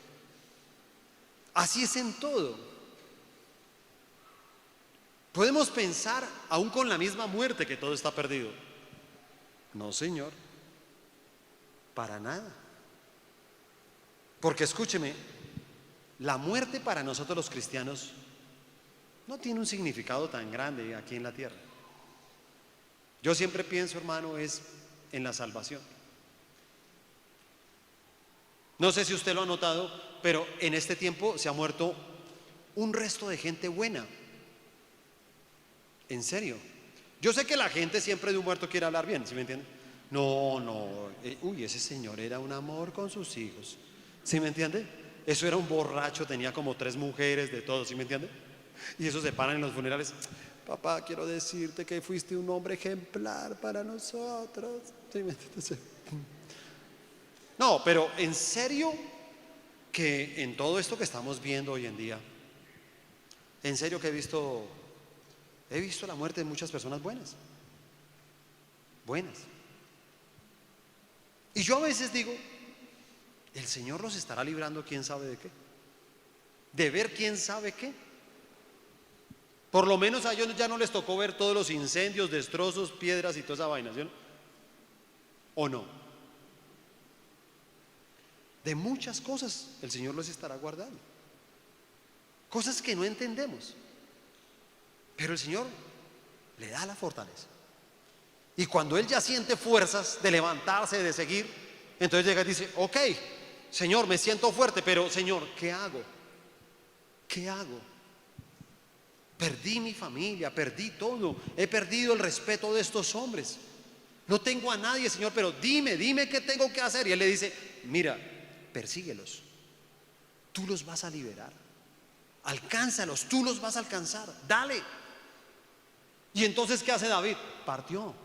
Así es en todo. Podemos pensar aún con la misma muerte que todo está perdido. No, Señor, para nada. Porque escúcheme, la muerte para nosotros los cristianos no tiene un significado tan grande aquí en la tierra. Yo siempre pienso, hermano, es en la salvación. No sé si usted lo ha notado, pero en este tiempo se ha muerto un resto de gente buena. En serio. Yo sé que la gente siempre de un muerto quiere hablar bien, ¿sí me entiende? No, ese señor era un amor con sus hijos, ¿sí me entiende? Eso era un borracho, tenía como 3 mujeres, de todo, ¿sí me entiende? Y eso se paran en los funerales: papá, quiero decirte que fuiste un hombre ejemplar para nosotros, ¿sí me entiende? No, pero en serio que en todo esto que estamos viendo hoy en día, en serio que he visto la muerte de muchas personas buenas. Y yo a veces digo: el Señor los estará librando quién sabe de qué, de ver quién sabe qué. Por lo menos a ellos ya no les tocó ver todos los incendios, destrozos, piedras y toda esa vaina, ¿sí? ¿O no? De muchas cosas el Señor los estará guardando, cosas que no entendemos, pero el Señor le da la fortaleza. Y cuando él ya siente fuerzas de levantarse, de seguir, entonces llega y dice: ok, Señor, me siento fuerte, pero Señor, ¿qué hago? Perdí mi familia, perdí todo, he perdido el respeto de estos hombres. No tengo a nadie, Señor, pero dime qué tengo que hacer. Y él le dice, mira, persíguelos, tú los vas a liberar, alcánzalos, tú los vas a alcanzar, dale. Y entonces, ¿qué hace David? Partió,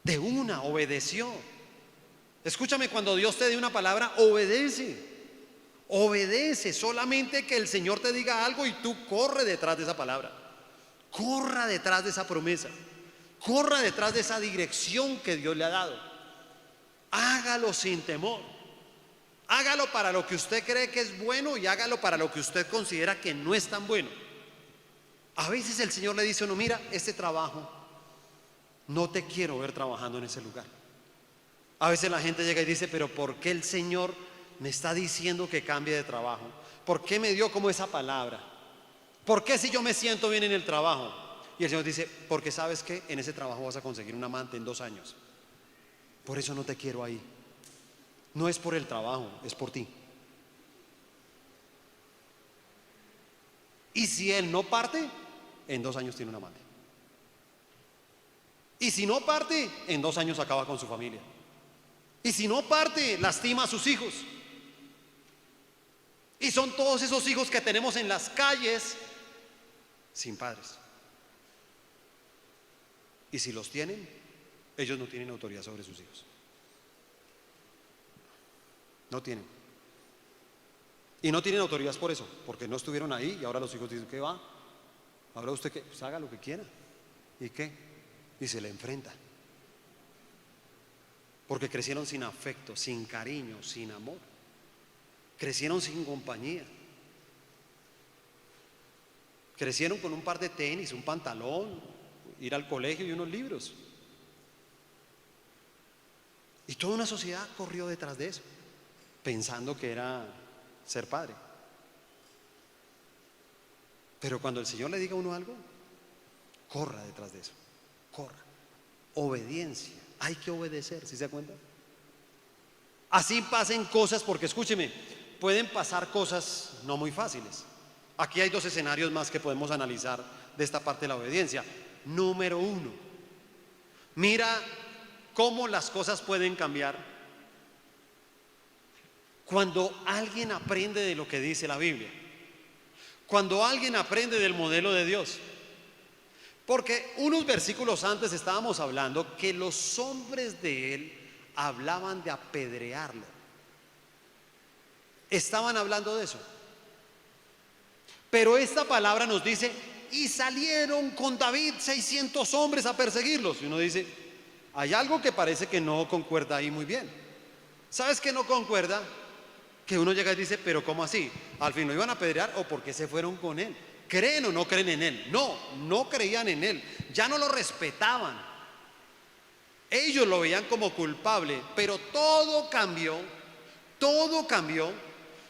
de una, obedeció. Escúchame, cuando Dios te dé una palabra, obedece. Obedece, solamente que el Señor te diga algo y tú corre detrás de esa palabra, corra detrás de esa promesa, corra detrás de esa dirección que Dios le ha dado. Hágalo sin temor, hágalo para lo que usted cree que es bueno y hágalo para lo que usted considera que no es tan bueno. A veces el Señor le dice a uno, mira, este trabajo no te quiero ver trabajando en ese lugar. A veces la gente llega y dice, pero ¿por qué el Señor me está diciendo que cambie de trabajo? ¿Por qué me dio como esa palabra? ¿Por qué si yo me siento bien en el trabajo? Y el Señor dice, porque sabes que en ese trabajo vas a conseguir un amante en 2 años. Por eso no te quiero ahí. No es por el trabajo, es por ti. Y si él no parte, en 2 años tiene un amante. Y si no parte, en 2 años acaba con su familia. Y si no parte, lastima a sus hijos. Y son todos esos hijos que tenemos en las calles sin padres. Y si los tienen, ellos no tienen autoridad sobre sus hijos. No tienen. Y no tienen autoridad por eso, porque no estuvieron ahí y ahora los hijos dicen, ¿qué va? Ahora usted que pues haga lo que quiera. ¿Y qué? Y se le enfrenta. Porque crecieron sin afecto, sin cariño, sin amor. Crecieron sin compañía. Crecieron con un par de tenis, un pantalón, ir al colegio y unos libros. Y toda una sociedad corrió detrás de eso, pensando que era ser padre. Pero cuando el Señor le diga a uno algo, corra detrás de eso, corra. Obediencia, hay que obedecer, ¿sí se da cuenta? Así pasen cosas, porque escúcheme, pueden pasar cosas no muy fáciles. Aquí hay 2 escenarios más que podemos analizar de esta parte de la obediencia. Número 1, mira cómo las cosas pueden cambiar cuando alguien aprende de lo que dice la Biblia, cuando alguien aprende del modelo de Dios. Porque unos versículos antes estábamos hablando que los hombres de él hablaban de apedrearlo. Estaban hablando de eso. Pero esta palabra nos dice, y salieron con David 600 hombres a perseguirlos. Y uno dice, hay algo que parece que no concuerda ahí muy bien. ¿Sabes qué no concuerda? Que uno llega y dice, pero ¿cómo así? ¿Al fin lo iban a apedrear o por qué se fueron con él? ¿Creen o no creen en él? No, no creían en él. Ya no lo respetaban. Ellos lo veían como culpable. Pero todo cambió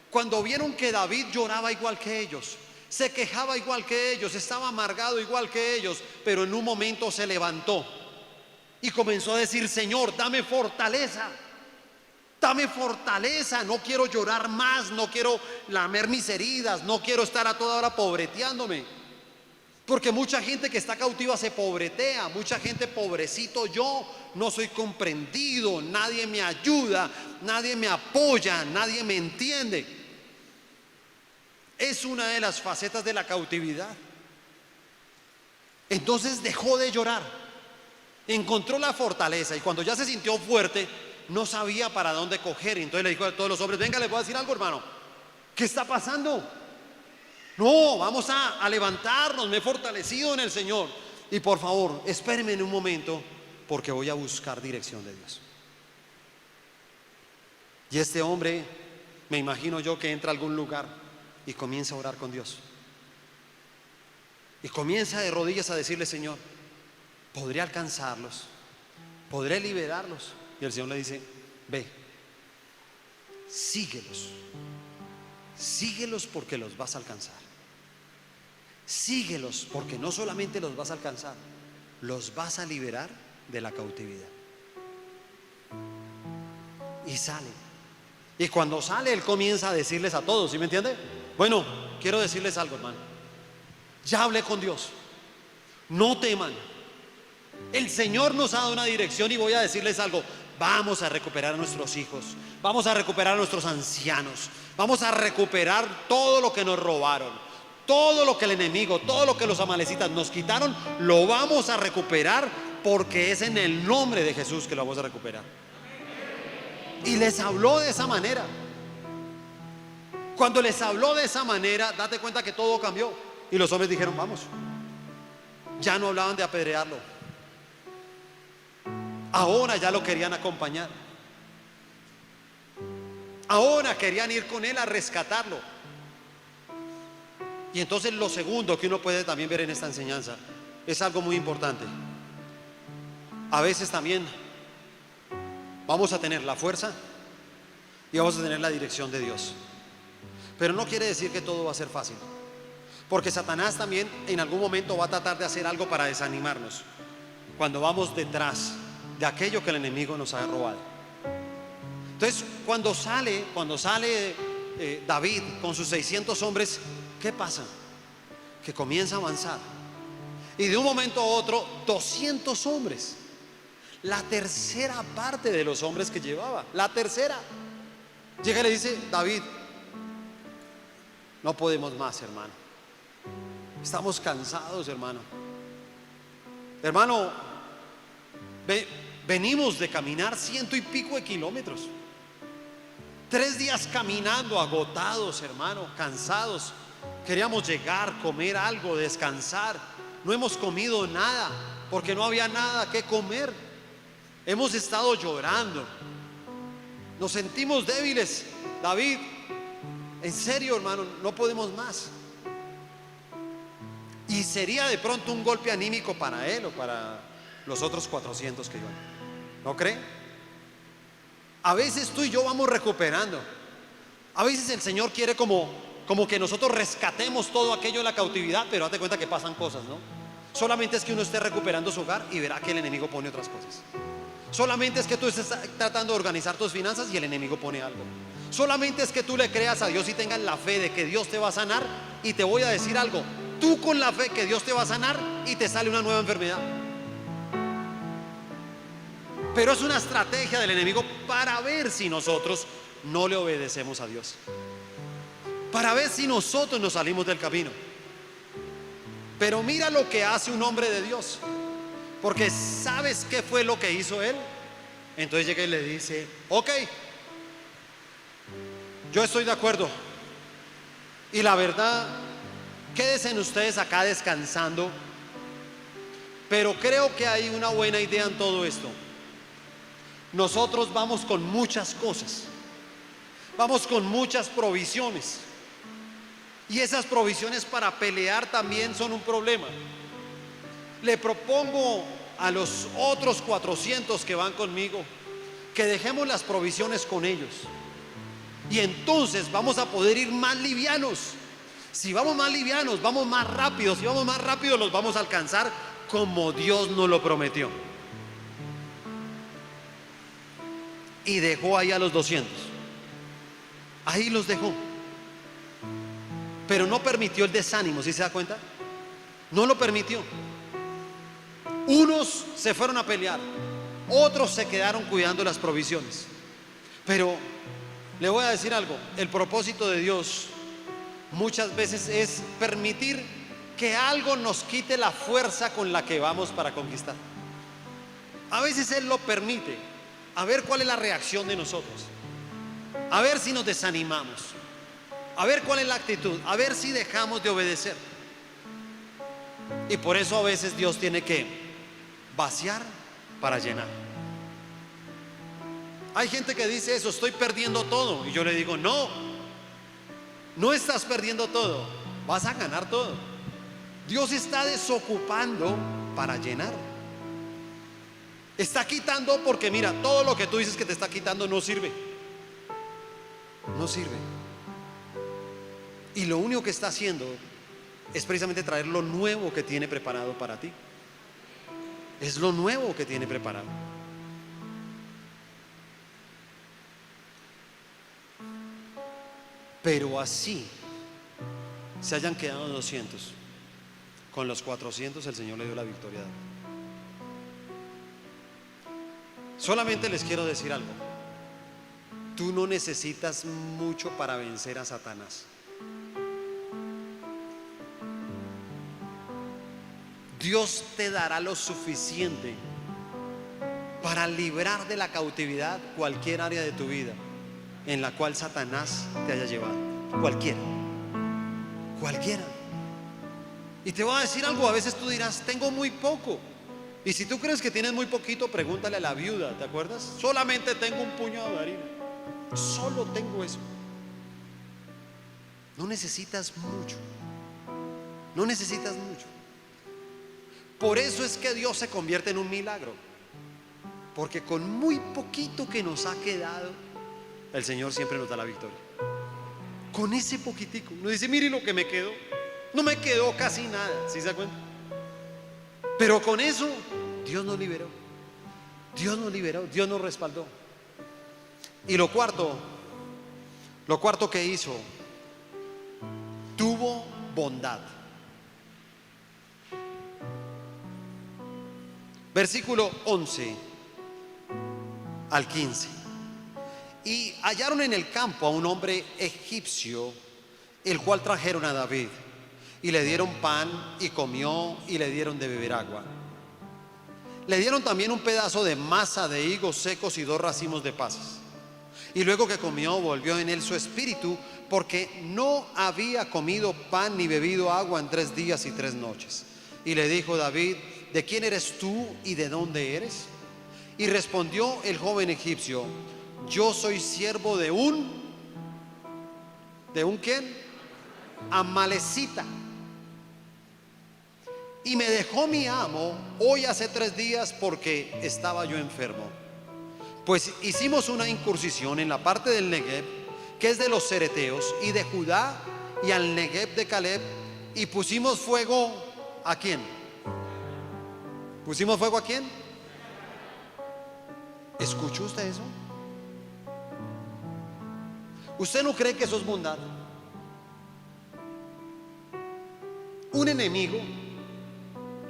cuando vieron que David lloraba igual que ellos, se quejaba igual que ellos, estaba amargado igual que ellos. Pero en un momento se levantó y comenzó a decir, Señor, dame fortaleza. Dame fortaleza, no quiero llorar más, no quiero lamer mis heridas, no quiero estar a toda hora pobreteándome. Porque mucha gente que está cautiva se pobretea, mucha gente, pobrecito yo, no soy comprendido, nadie me ayuda, nadie me apoya, nadie me entiende. Es una de las facetas de la cautividad. Entonces dejó de llorar, encontró la fortaleza y cuando ya se sintió fuerte, no sabía para dónde coger. Entonces le dijo a todos los hombres, venga, les voy a decir algo, hermano. ¿Qué está pasando? No, vamos a levantarnos, me he fortalecido en el Señor. Y por favor, espérenme en un momento, porque voy a buscar dirección de Dios. Y este hombre, me imagino yo que entra a algún lugar y comienza a orar con Dios. Y comienza de rodillas a decirle, Señor, ¿podré alcanzarlos? ¿Podré liberarlos? Y el Señor le dice, ve, síguelos. Síguelos porque los vas a alcanzar. Síguelos porque no solamente los vas a alcanzar, los vas a liberar de la cautividad. Y sale. Y cuando sale, él comienza a decirles a todos, ¿sí me entiende? Bueno, quiero decirles algo, hermano. Ya hablé con Dios. No teman. El Señor nos ha dado una dirección y voy a decirles algo. Vamos a recuperar a nuestros hijos. Vamos a recuperar a nuestros ancianos. Vamos a recuperar todo lo que nos robaron. Todo lo que el enemigo, todo lo que los amalecitas nos quitaron, lo vamos a recuperar porque es en el nombre de Jesús que lo vamos a recuperar. Y les habló de esa manera. Cuando les habló de esa manera, date cuenta que todo cambió. Y los hombres dijeron, vamos. Ya no hablaban de apedrearlo. Ahora ya lo querían acompañar. Ahora querían ir con él a rescatarlo. Y entonces lo segundo que uno puede también ver en esta enseñanza es algo muy importante. A veces también vamos a tener la fuerza y vamos a tener la dirección de Dios. Pero no quiere decir que todo va a ser fácil. Porque Satanás también en algún momento va a tratar de hacer algo para desanimarnos cuando vamos detrás de aquello que el enemigo nos ha robado. Entonces cuando sale David con sus 600 hombres, ¿qué pasa? Que comienza a avanzar y de un momento a otro 200 hombres, la tercera parte de los hombres que llevaba, la tercera, llega y le dice, David, no podemos más, hermano. Estamos cansados, hermano. Hermano, venimos de caminar 100 y pico de kilómetros. 3 días caminando, agotados, hermano, cansados. Queríamos llegar, comer algo, descansar. No hemos comido nada porque no había nada que comer. Hemos estado llorando. Nos sentimos débiles. David, en serio, hermano, no podemos más. Y sería de pronto un golpe anímico para él o para los otros 400 que iban. ¿No cree? A veces tú y yo vamos recuperando. A veces el Señor quiere como que nosotros rescatemos todo aquello de la cautividad, pero date cuenta que pasan cosas, ¿no? Solamente es que uno esté recuperando su hogar y verá que el enemigo pone otras cosas. Solamente es que tú estés tratando de organizar tus finanzas y el enemigo pone algo. Solamente es que tú le creas a Dios y tengas la fe de que Dios te va a sanar. Y te voy a decir algo, tú con la fe que Dios te va a sanar y te sale una nueva enfermedad. Pero es una estrategia del enemigo para ver si nosotros no le obedecemos a Dios, para ver si nosotros nos salimos del camino. Pero mira lo que hace un hombre de Dios, porque ¿sabes qué fue lo que hizo él? Entonces llega y le dice, ok, yo estoy de acuerdo. Y la verdad, quédense ustedes acá descansando. Pero creo que hay una buena idea en todo esto. Nosotros vamos con muchas cosas. Vamos con muchas provisiones. Y esas provisiones para pelear también son un problema. Le propongo a los otros 400 que van conmigo que dejemos las provisiones con ellos. Y entonces vamos a poder ir más livianos. Si vamos más livianos, vamos más rápido. Si vamos más rápido, los vamos a alcanzar como Dios nos lo prometió. Y dejó ahí a los 200. Ahí los dejó. Pero no permitió el desánimo, ¿sí se da cuenta? No lo permitió. Unos se fueron a pelear, otros se quedaron cuidando las provisiones. Pero le voy a decir algo, el propósito de Dios muchas veces es permitir que algo nos quite la fuerza con la que vamos para conquistar. A veces Él lo permite, a ver cuál es la reacción de nosotros, a ver si nos desanimamos, a ver cuál es la actitud, a ver si dejamos de obedecer. Y por eso a veces Dios tiene que vaciar para llenar. Hay gente que dice eso, estoy perdiendo todo. Y yo le digo, no, no estás perdiendo todo, vas a ganar todo. Dios está desocupando para llenar. Está quitando porque mira, todo lo que tú dices que te está quitando no sirve. No sirve. Y lo único que está haciendo es precisamente traer lo nuevo que tiene preparado para ti. Es lo nuevo que tiene preparado. Pero así se hayan quedado 200. Con los 400 el Señor le dio la victoria a David. Solamente les quiero decir algo. Tú no necesitas mucho para vencer a Satanás. Dios te dará lo suficiente para librar de la cautividad cualquier área de tu vida en la cual Satanás te haya llevado. Cualquiera. Y te voy a decir algo, a veces tú dirás, tengo muy poco. Y si tú crees que tienes muy poquito, pregúntale a la viuda, ¿te acuerdas? Solamente tengo un puñado de harina. Solo tengo eso. No necesitas mucho. No necesitas mucho. Por eso es que Dios se convierte en un milagro. Porque con muy poquito que nos ha quedado, el Señor siempre nos da la victoria. Con ese poquitico. Uno dice, mire lo que me quedó. No me quedó casi nada, ¿sí se da cuenta? Pero con eso Dios nos liberó. Dios nos liberó, Dios nos respaldó. Y lo cuarto que hizo, tuvo bondad. Versículo 11 al 15. Y hallaron en el campo a un hombre egipcio, el cual trajeron a David. Y le dieron pan y comió, y le dieron de beber agua. Le dieron también un pedazo de masa de higos secos y 2 racimos de pasas. Y luego que comió, volvió en él su espíritu, porque no había comido pan ni bebido agua en 3 días y 3 noches. Y le dijo David, ¿de quién eres tú y de dónde eres? Y respondió el joven egipcio, yo soy siervo ¿de un quién? Amalecita. Y me dejó mi amo hoy hace 3 días porque estaba yo enfermo. Pues hicimos una incursión en la parte del Negev, que es de los cereteos, y de Judá, y al Negev de Caleb, y pusimos fuego ¿a quién? ¿Pusimos fuego a quién? ¿Escuchó usted eso? ¿Usted no cree que eso es bondad? Un enemigo,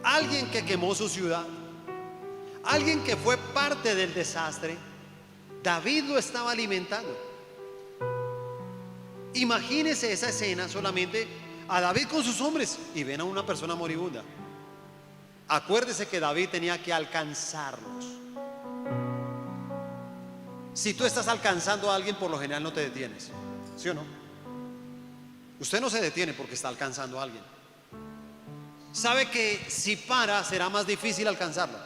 alguien que quemó su ciudad, alguien que fue parte del desastre, David lo estaba alimentando. Imagínese esa escena, solamente a David con sus hombres, y ven a una persona moribunda. Acuérdese que David tenía que alcanzarlos. Si tú estás alcanzando a alguien, por lo general no te detienes, ¿sí o no? Usted no se detiene porque está alcanzando a alguien. Sabe que si para será más difícil alcanzarlo.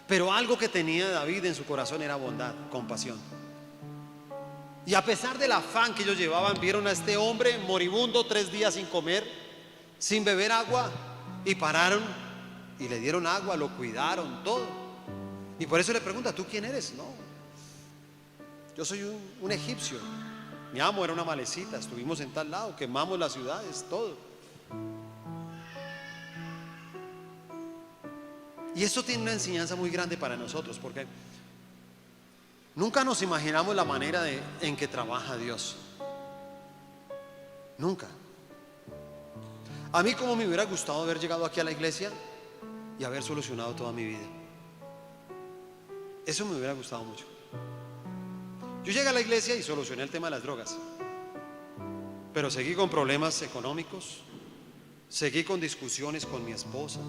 Pero algo que tenía David en su corazón era bondad, compasión. Y a pesar del afán que ellos llevaban, vieron a este hombre moribundo 3 días sin comer, sin beber agua, y pararon y le dieron agua, lo cuidaron, todo. Y por eso le pregunta, ¿tú quién eres? No, yo soy un egipcio. Mi amo era una malecita, estuvimos en tal lado, quemamos las ciudades, todo. Y esto tiene una enseñanza muy grande para nosotros, porque nunca nos imaginamos la manera en que trabaja Dios. Nunca. A mí como me hubiera gustado haber llegado aquí a la iglesia y haber solucionado toda mi vida. Eso me hubiera gustado mucho. Yo llegué a la iglesia y solucioné el tema de las drogas, pero seguí con problemas económicos, seguí con discusiones con mi esposa,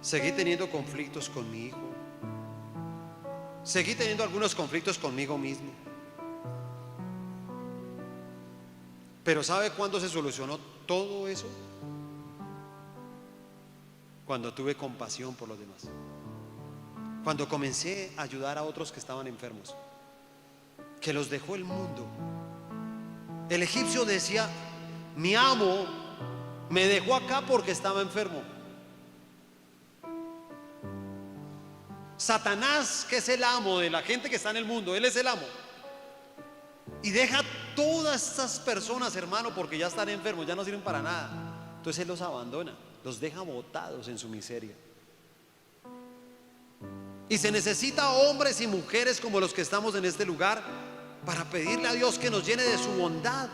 seguí teniendo conflictos con mi hijo, seguí teniendo algunos conflictos conmigo mismo. Pero ¿sabe cuándo se solucionó todo eso? Cuando tuve compasión por los demás. Cuando comencé a ayudar a otros que estaban enfermos, que los dejó el mundo. El egipcio decía, mi amo me dejó acá porque estaba enfermo. Satanás, que es el amo de la gente que está en el mundo, él es el amo. Y deja todas estas personas, hermano, porque ya están enfermos, ya no sirven para nada. Entonces él los abandona, los deja botados en su miseria. Y se necesita hombres y mujeres como los que estamos en este lugar para pedirle a Dios que nos llene de su bondad.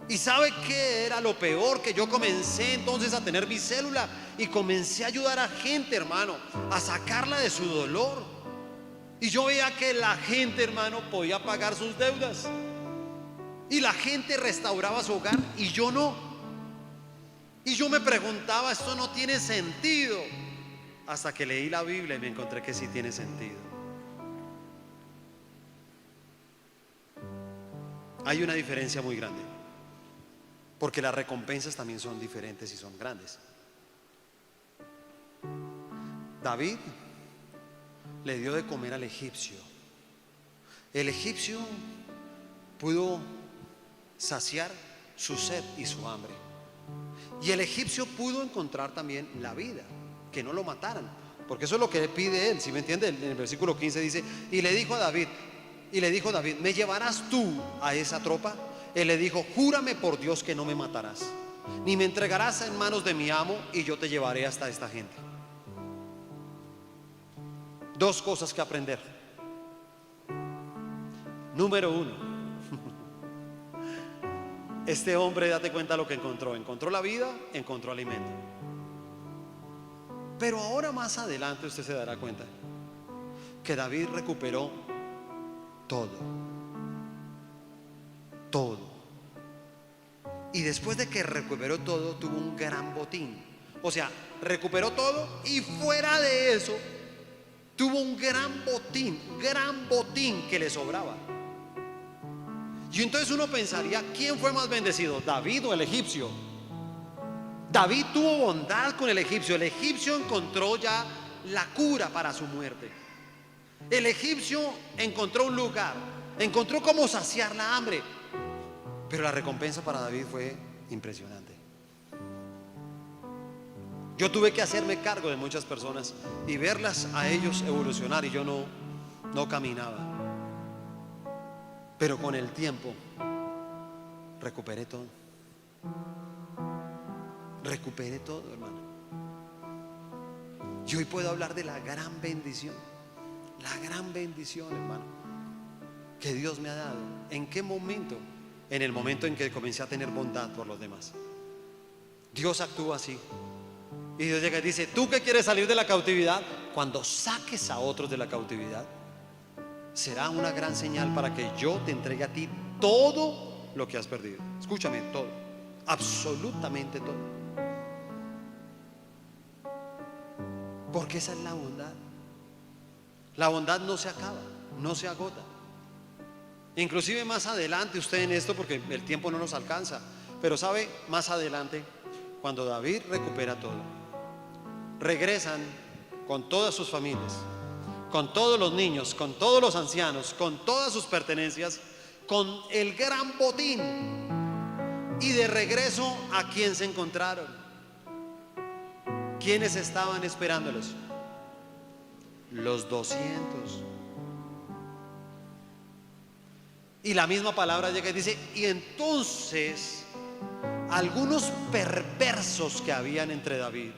¿Y sabe qué era lo peor? Que yo comencé entonces a tener mi célula y comencé a ayudar a gente, hermano, a sacarla de su dolor. Y yo veía que la gente, hermano, podía pagar sus deudas. Y la gente restauraba su hogar y yo no. Y yo me preguntaba, esto no tiene sentido. Hasta que leí la Biblia y me encontré que sí tiene sentido. Hay una diferencia muy grande, porque las recompensas también son diferentes y son grandes. David le dio de comer al egipcio. El egipcio pudo saciar su sed y su hambre. Y el egipcio pudo encontrar también la vida, que no lo mataran, porque eso es lo que pide él, ¿sí me entiende? En el versículo 15 dice: y le dijo David, ¿me llevarás tú a esa tropa? Él le dijo: júrame por Dios que no me matarás, ni me entregarás en manos de mi amo, y yo te llevaré hasta esta gente. Dos cosas que aprender. Número uno, este hombre, date cuenta lo que encontró. Encontró la vida, encontró alimento. Pero ahora más adelante usted se dará cuenta que David recuperó todo. Todo. Y después de que recuperó todo, tuvo un gran botín. O sea, recuperó todo y fuera de eso tuvo un gran botín que le sobraba. Y entonces uno pensaría, ¿quién fue más bendecido, David o el egipcio? David tuvo bondad con el egipcio. El egipcio encontró ya la cura para su muerte. El egipcio encontró un lugar, encontró cómo saciar la hambre. Pero la recompensa para David fue impresionante. Yo tuve que hacerme cargo de muchas personas y verlas a ellos evolucionar, y yo no caminaba. Pero con el tiempo recuperé todo. Recuperé todo, hermano. Y hoy puedo hablar de la gran bendición. La gran bendición, hermano, que Dios me ha dado. ¿En qué momento? En el momento en que comencé a tener bondad por los demás. Dios actúa así. Y Dios llega y dice: tú que quieres salir de la cautividad, cuando saques a otros de la cautividad, será una gran señal para que yo te entregue a ti todo lo que has perdido. Escúchame, todo, absolutamente todo. Porque esa es la bondad. La bondad no se acaba, no se agota. Inclusive más adelante usted en esto, porque el tiempo no nos alcanza, pero sabe, más adelante, cuando David recupera todo, regresan con todas sus familias, con todos los niños, con todos los ancianos, con todas sus pertenencias, con el gran botín. Y de regreso, ¿a quién se encontraron? ¿Quiénes estaban esperándolos? Los 200. Y la misma palabra llega y dice: y entonces algunos perversos que habían entre David,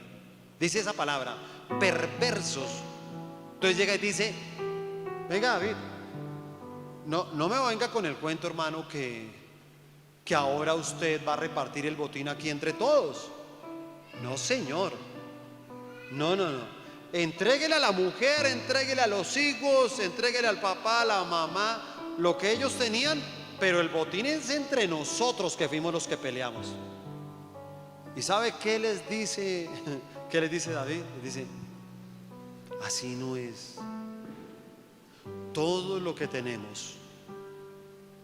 dice esa palabra, perversos. Entonces llega y dice: venga, David, no me venga con el cuento, hermano, que ahora usted va a repartir el botín aquí entre todos. No, señor. No. Entréguele a la mujer, entréguele a los hijos, entréguele al papá, a la mamá, lo que ellos tenían, pero el botín es entre nosotros, que fuimos los que peleamos. ¿Y sabe qué les dice? ¿Qué les dice David? Les dice: así no es. Todo lo que tenemos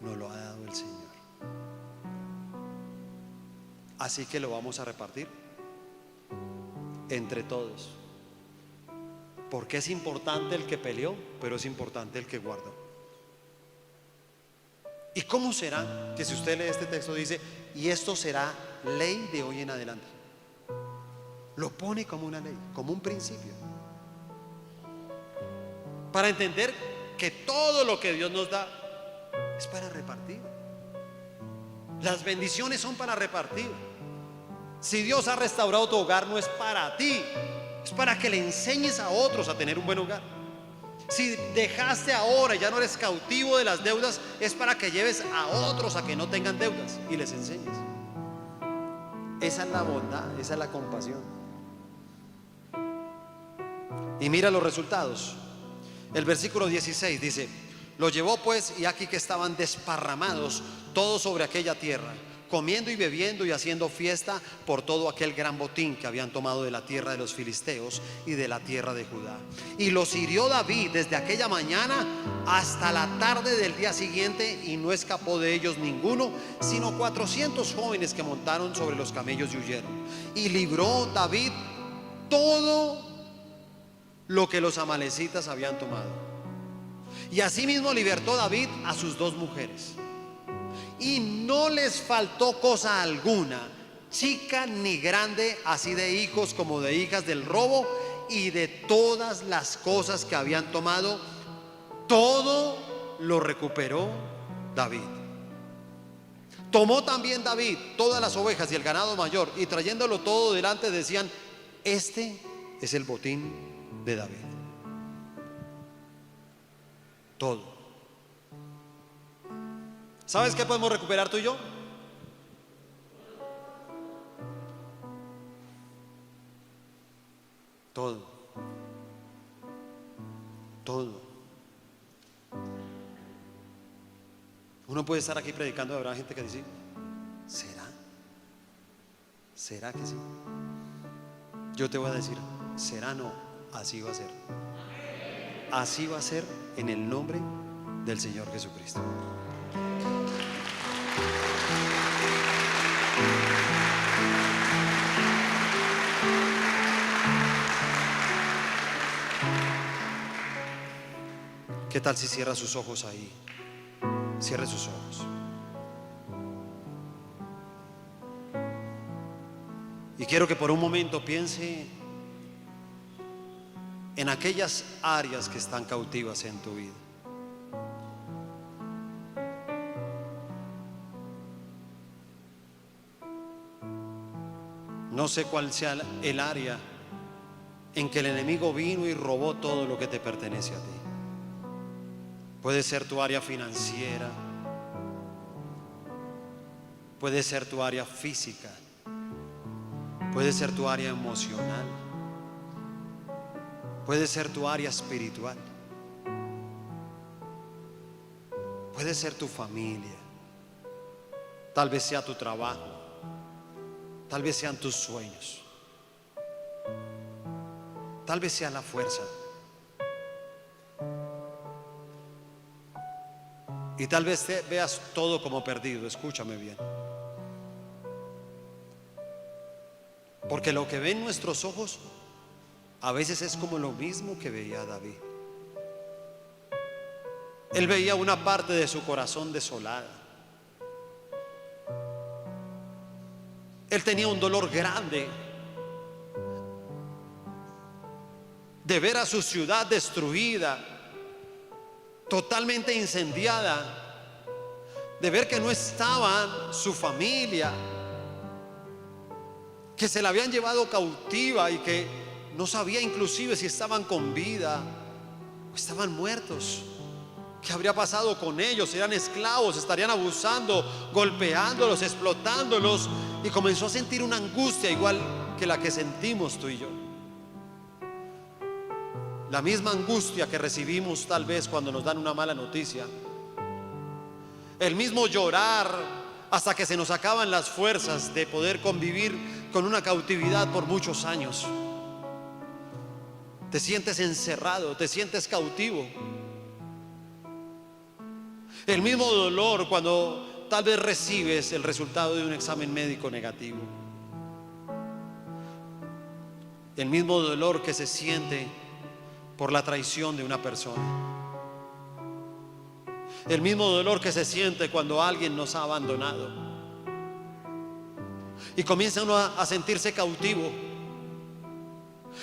nos lo ha dado el Señor. Así que lo vamos a repartir entre todos. Porque es importante el que peleó, pero es importante el que guardó. ¿Y cómo será? Que si usted lee este texto dice: y esto será ley de hoy en adelante. Lo pone como una ley, como un principio, para entender que todo lo que Dios nos da es para repartir. Las bendiciones son para repartir. Si Dios ha restaurado tu hogar, no es para ti, es para que le enseñes a otros a tener un buen hogar. Si dejaste ahora y ya no eres cautivo de las deudas, es para que lleves a otros a que no tengan deudas y les enseñes. Esa es la bondad, esa es la compasión. Y mira los resultados. El versículo 16 dice: lo llevó pues, y aquí que estaban desparramados todos sobre aquella tierra, comiendo y bebiendo y haciendo fiesta por todo aquel gran botín que habían tomado de la tierra de los filisteos y de la tierra de Judá. Y los hirió David desde aquella mañana hasta la tarde del día siguiente, y no escapó de ellos ninguno, sino 400 jóvenes que montaron sobre los camellos y huyeron. Y libró David todo lo que los amalecitas habían tomado. Y asimismo libertó David a sus 2 mujeres. Y no les faltó cosa alguna, chica ni grande, así de hijos como de hijas del robo y de todas las cosas que habían tomado. Todo lo recuperó David. Tomó también David todas las ovejas y el ganado mayor, y trayéndolo todo delante decían: este es el botín de David. Todo. ¿Sabes qué podemos recuperar tú y yo? Todo. Todo. Uno puede estar aquí predicando y habrá gente que dice: ¿será? ¿Será que sí? Yo te voy a decir: será no, así va a ser. Así va a ser en el nombre del Señor Jesucristo. ¿Qué tal si cierra sus ojos ahí? Cierre sus ojos. Y quiero que por un momento piense en aquellas áreas que están cautivas en tu vida. No sé cuál sea el área en que el enemigo vino y robó todo lo que te pertenece a ti. Puede ser tu área financiera, puede ser tu área física, puede ser tu área emocional, puede ser tu área espiritual, puede ser tu familia, tal vez sea tu trabajo, tal vez sean tus sueños, tal vez sea la fuerza. Y tal vez te veas todo como perdido. Escúchame bien, porque lo que ven nuestros ojos a veces es como lo mismo que veía David. Él veía una parte de su corazón desolada. Él tenía un dolor grande de ver a su ciudad destruida, totalmente incendiada, de ver que no estaba su familia, que se la habían llevado cautiva y que no sabía inclusive si estaban con vida o estaban muertos. ¿Qué habría pasado con ellos? Eran esclavos, estarían abusando, golpeándolos, explotándolos, y comenzó a sentir una angustia igual que la que sentimos tú y yo. La misma angustia que recibimos tal vez cuando nos dan una mala noticia. El mismo llorar hasta que se nos acaban las fuerzas de poder convivir con una cautividad por muchos años. Te sientes encerrado, te sientes cautivo. El mismo dolor cuando tal vez recibes el resultado de un examen médico negativo. El mismo dolor que se siente por la traición de una persona. El mismo dolor que se siente cuando alguien nos ha abandonado. Y comienza uno a sentirse cautivo.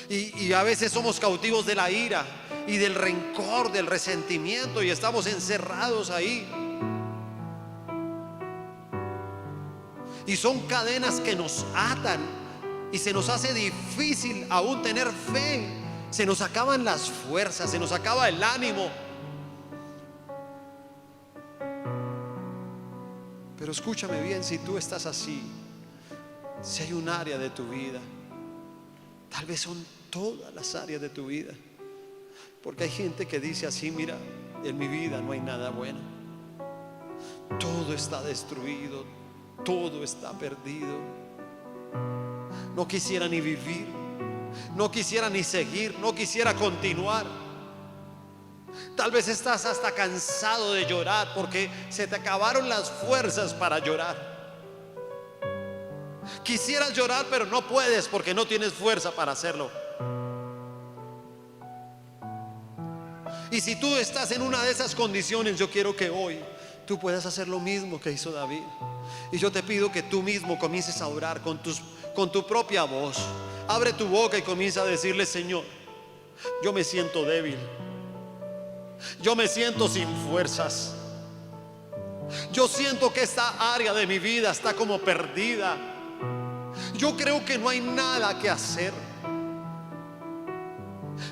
Y a veces somos cautivos de la ira y del rencor, del resentimiento, y estamos encerrados ahí. Y son cadenas que nos atan y se nos hace difícil aún tener fe Se nos acaban las fuerzas, se nos acaba el ánimo. Pero escúchame bien, si tú estás así, si hay un área de tu vida, tal vez son todas las áreas de tu vida, porque hay gente que dice así: mira, en mi vida no hay nada bueno, todo está destruido, todo está perdido, no quisiera ni vivir, no quisiera ni seguir, no quisiera continuar. Tal vez estás hasta cansado de llorar porque se te acabaron las fuerzas para llorar. Quisieras llorar pero no puedes porque no tienes fuerza para hacerlo. Y si tú estás en una de esas condiciones, yo quiero que hoy tú puedas hacer lo mismo que hizo David. Y yo te pido que tú mismo comiences a orar con tu propia voz. Abre tu boca y comienza a decirle: Señor, yo me siento débil, yo me siento sin fuerzas, yo siento que esta área de mi vida está como perdida. Yo creo que no hay nada que hacer.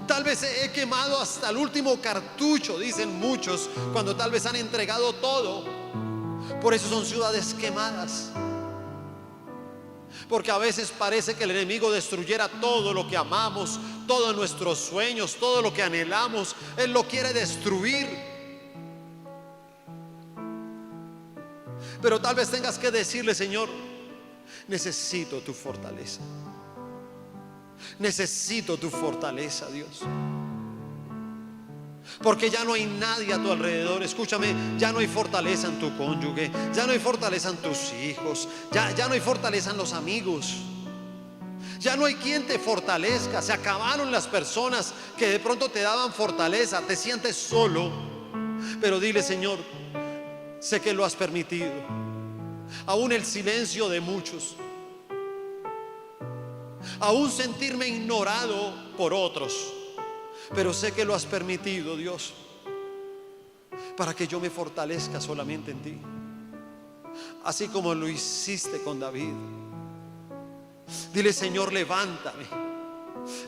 Tal vez he quemado hasta el último cartucho, dicen muchos, cuando tal vez han entregado todo. Por eso son ciudades quemadas, porque a veces parece que el enemigo destruyera todo lo que amamos, todos nuestros sueños, todo lo que anhelamos. Él lo quiere destruir. Pero tal vez tengas que decirle: Señor, necesito tu fortaleza. Necesito tu fortaleza, Dios. Porque ya no hay nadie a tu alrededor. Escúchame, ya no hay fortaleza en tu cónyuge, ya no hay fortaleza en tus hijos, ya no hay fortaleza en los amigos. Ya no hay quien te fortalezca. Se acabaron las personas que de pronto te daban fortaleza. Te sientes solo. Pero dile: Señor, sé que lo has permitido, aún el silencio de muchos, aún sentirme ignorado por otros, pero sé que lo has permitido, Dios, para que yo me fortalezca solamente en ti, así como lo hiciste con David. Dile: Señor, levántame,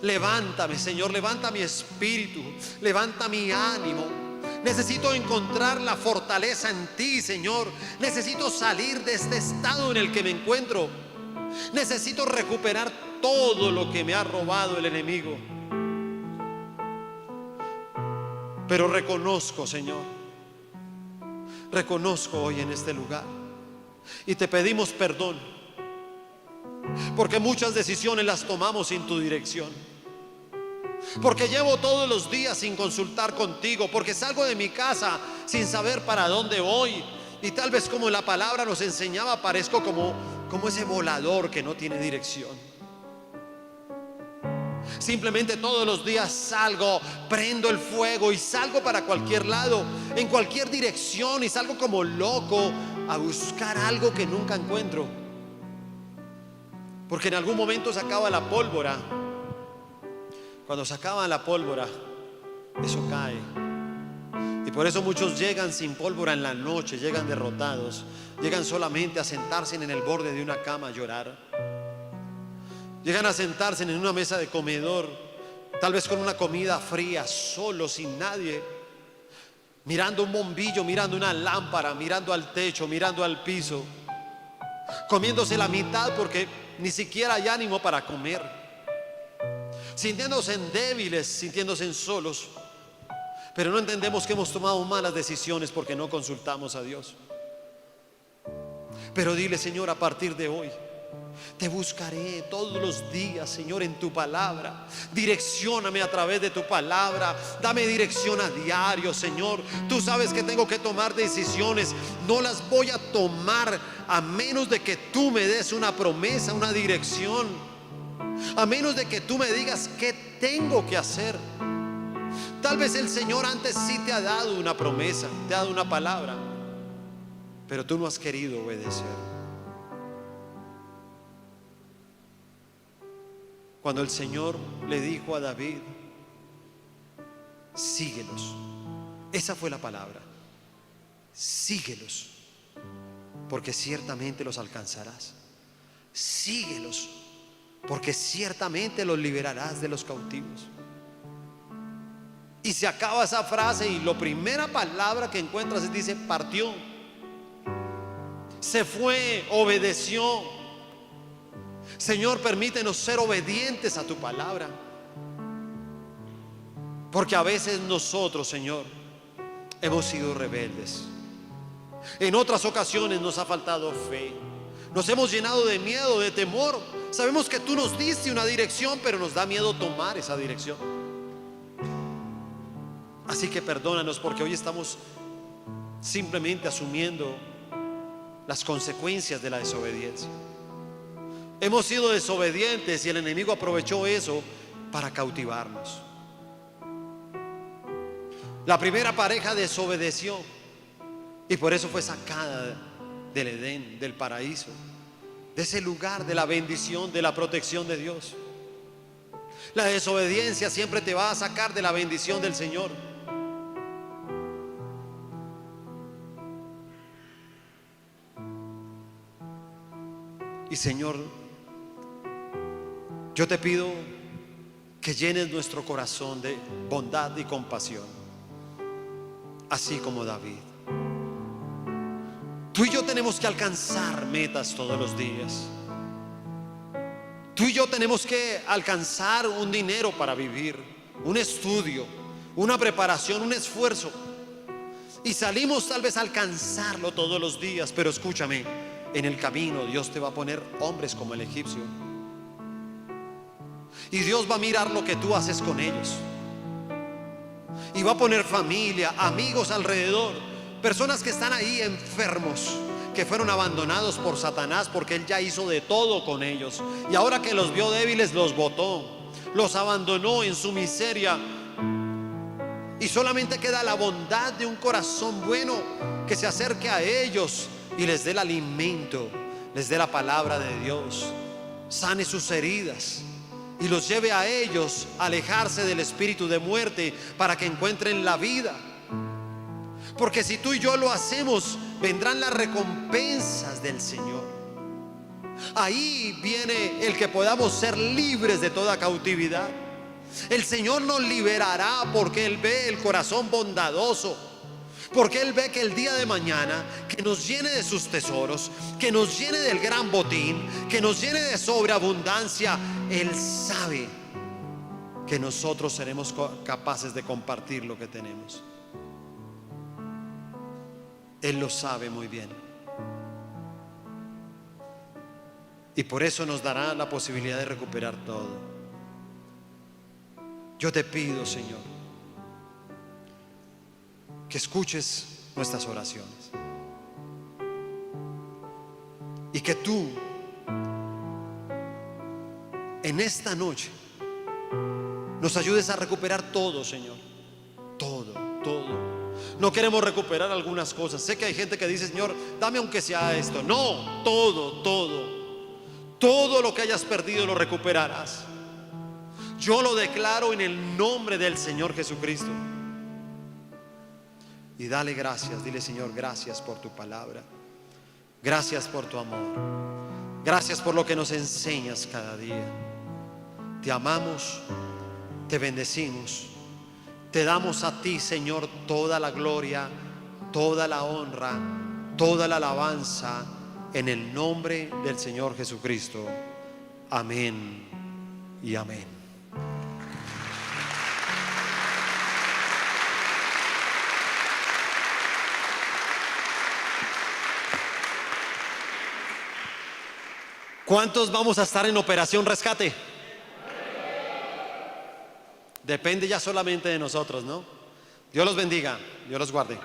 levántame, Señor, levanta mi espíritu, levanta mi ánimo. Necesito encontrar la fortaleza en ti, Señor. Necesito salir de este estado en el que me encuentro. Necesito recuperar todo lo que me ha robado el enemigo. Pero reconozco, Señor, reconozco hoy en este lugar y te pedimos perdón, porque muchas decisiones las tomamos sin tu dirección, porque llevo todos los días sin consultar contigo, porque salgo de mi casa sin saber para dónde voy. Y tal vez, como la palabra nos enseñaba, parezco como ese volador que no tiene dirección. Simplemente todos los días salgo, prendo el fuego y salgo para cualquier lado, en cualquier dirección, y salgo como loco a buscar algo que nunca encuentro, porque en algún momento se acaba la pólvora. Cuando se acaba la pólvora, eso cae. Y por eso muchos llegan sin pólvora en la noche, llegan derrotados, llegan solamente a sentarse en el borde de una cama a llorar. Llegan a sentarse en una mesa de comedor, tal vez con una comida fría, solo, sin nadie, mirando un bombillo, mirando una lámpara, mirando al techo, mirando al piso, comiéndose la mitad porque ni siquiera hay ánimo para comer, sintiéndose débiles, sintiéndose solos. Pero no entendemos que hemos tomado malas decisiones porque no consultamos a Dios. Pero dile: Señor, a partir de hoy te buscaré todos los días, Señor, en tu palabra. Direccióname a través de tu palabra. Dame dirección a diario, Señor. Tú sabes que tengo que tomar decisiones. No las voy a tomar a menos de que tú me des una promesa, una dirección, a menos de que tú me digas qué tengo que hacer. Tal vez el Señor antes sí te ha dado una promesa, te ha dado una palabra, pero tú no has querido obedecer. Cuando el Señor le dijo a David: síguelos, esa fue la palabra: síguelos, porque ciertamente los alcanzarás. Síguelos, porque ciertamente los liberarás de los cautivos. Y se acaba esa frase y la primera palabra que encuentras dice partió. Se fue, obedeció. Señor, permítenos ser obedientes a tu palabra. Porque a veces nosotros, Señor, hemos sido rebeldes. En otras ocasiones nos ha faltado fe. Nos hemos llenado de miedo, de temor. Sabemos que tú nos diste una dirección, pero nos da miedo tomar esa dirección. Así que perdónanos, porque hoy estamos simplemente asumiendo las consecuencias de la desobediencia. Hemos sido desobedientes y el enemigo aprovechó eso para cautivarnos. La primera pareja desobedeció y por eso fue sacada del Edén, del paraíso, de ese lugar de la bendición, de la protección de Dios. La desobediencia siempre te va a sacar de la bendición del Señor. Y Señor, yo te pido que llenes nuestro corazón de bondad y compasión, así como David. Tú y yo tenemos que alcanzar metas todos los días. Tú y yo tenemos que alcanzar un dinero para vivir, un estudio, una preparación, un esfuerzo. Y salimos tal vez a alcanzarlo todos los días, pero escúchame, en el camino Dios te va a poner hombres como el egipcio. Y Dios va a mirar lo que tú haces con ellos. Y va a poner familia, amigos alrededor, personas que están ahí enfermos, que fueron abandonados por Satanás porque él ya hizo de todo con ellos. Y ahora que los vio débiles, los botó, los abandonó en su miseria. Y solamente queda la bondad de un corazón bueno que se acerque a ellos y les dé el alimento, les dé la palabra de Dios, sane sus heridas y los lleve a ellos a alejarse del espíritu de muerte para que encuentren la vida. Porque si tú y yo lo hacemos, vendrán las recompensas del Señor. Ahí viene el que podamos ser libres de toda cautividad. El Señor nos liberará porque Él ve el corazón bondadoso, porque Él ve que el día de mañana, que nos llene de sus tesoros, que nos llene del gran botín, que nos llene de sobreabundancia. Él sabe que nosotros seremos capaces de compartir lo que tenemos. Él lo sabe muy bien. Y por eso nos dará la posibilidad de recuperar todo. Yo te pido, Señor, que escuches nuestras oraciones y que tú en esta noche nos ayudes a recuperar todo, Señor. Todo, todo. No queremos recuperar algunas cosas. Sé que hay gente que dice: Señor, dame aunque sea esto. No, todo, todo. Todo lo que hayas perdido lo recuperarás. Yo lo declaro en el nombre del Señor Jesucristo. Y dale gracias, dile: Señor, gracias por tu palabra. Gracias por tu amor. Gracias por lo que nos enseñas cada día. Te amamos, te bendecimos. Te damos a ti, Señor, toda la gloria, toda la honra, toda la alabanza, en el nombre del Señor Jesucristo. Amén y amén. ¿Cuántos vamos a estar en Operación Rescate? Depende ya solamente de nosotros, ¿no? Dios los bendiga, Dios los guarde.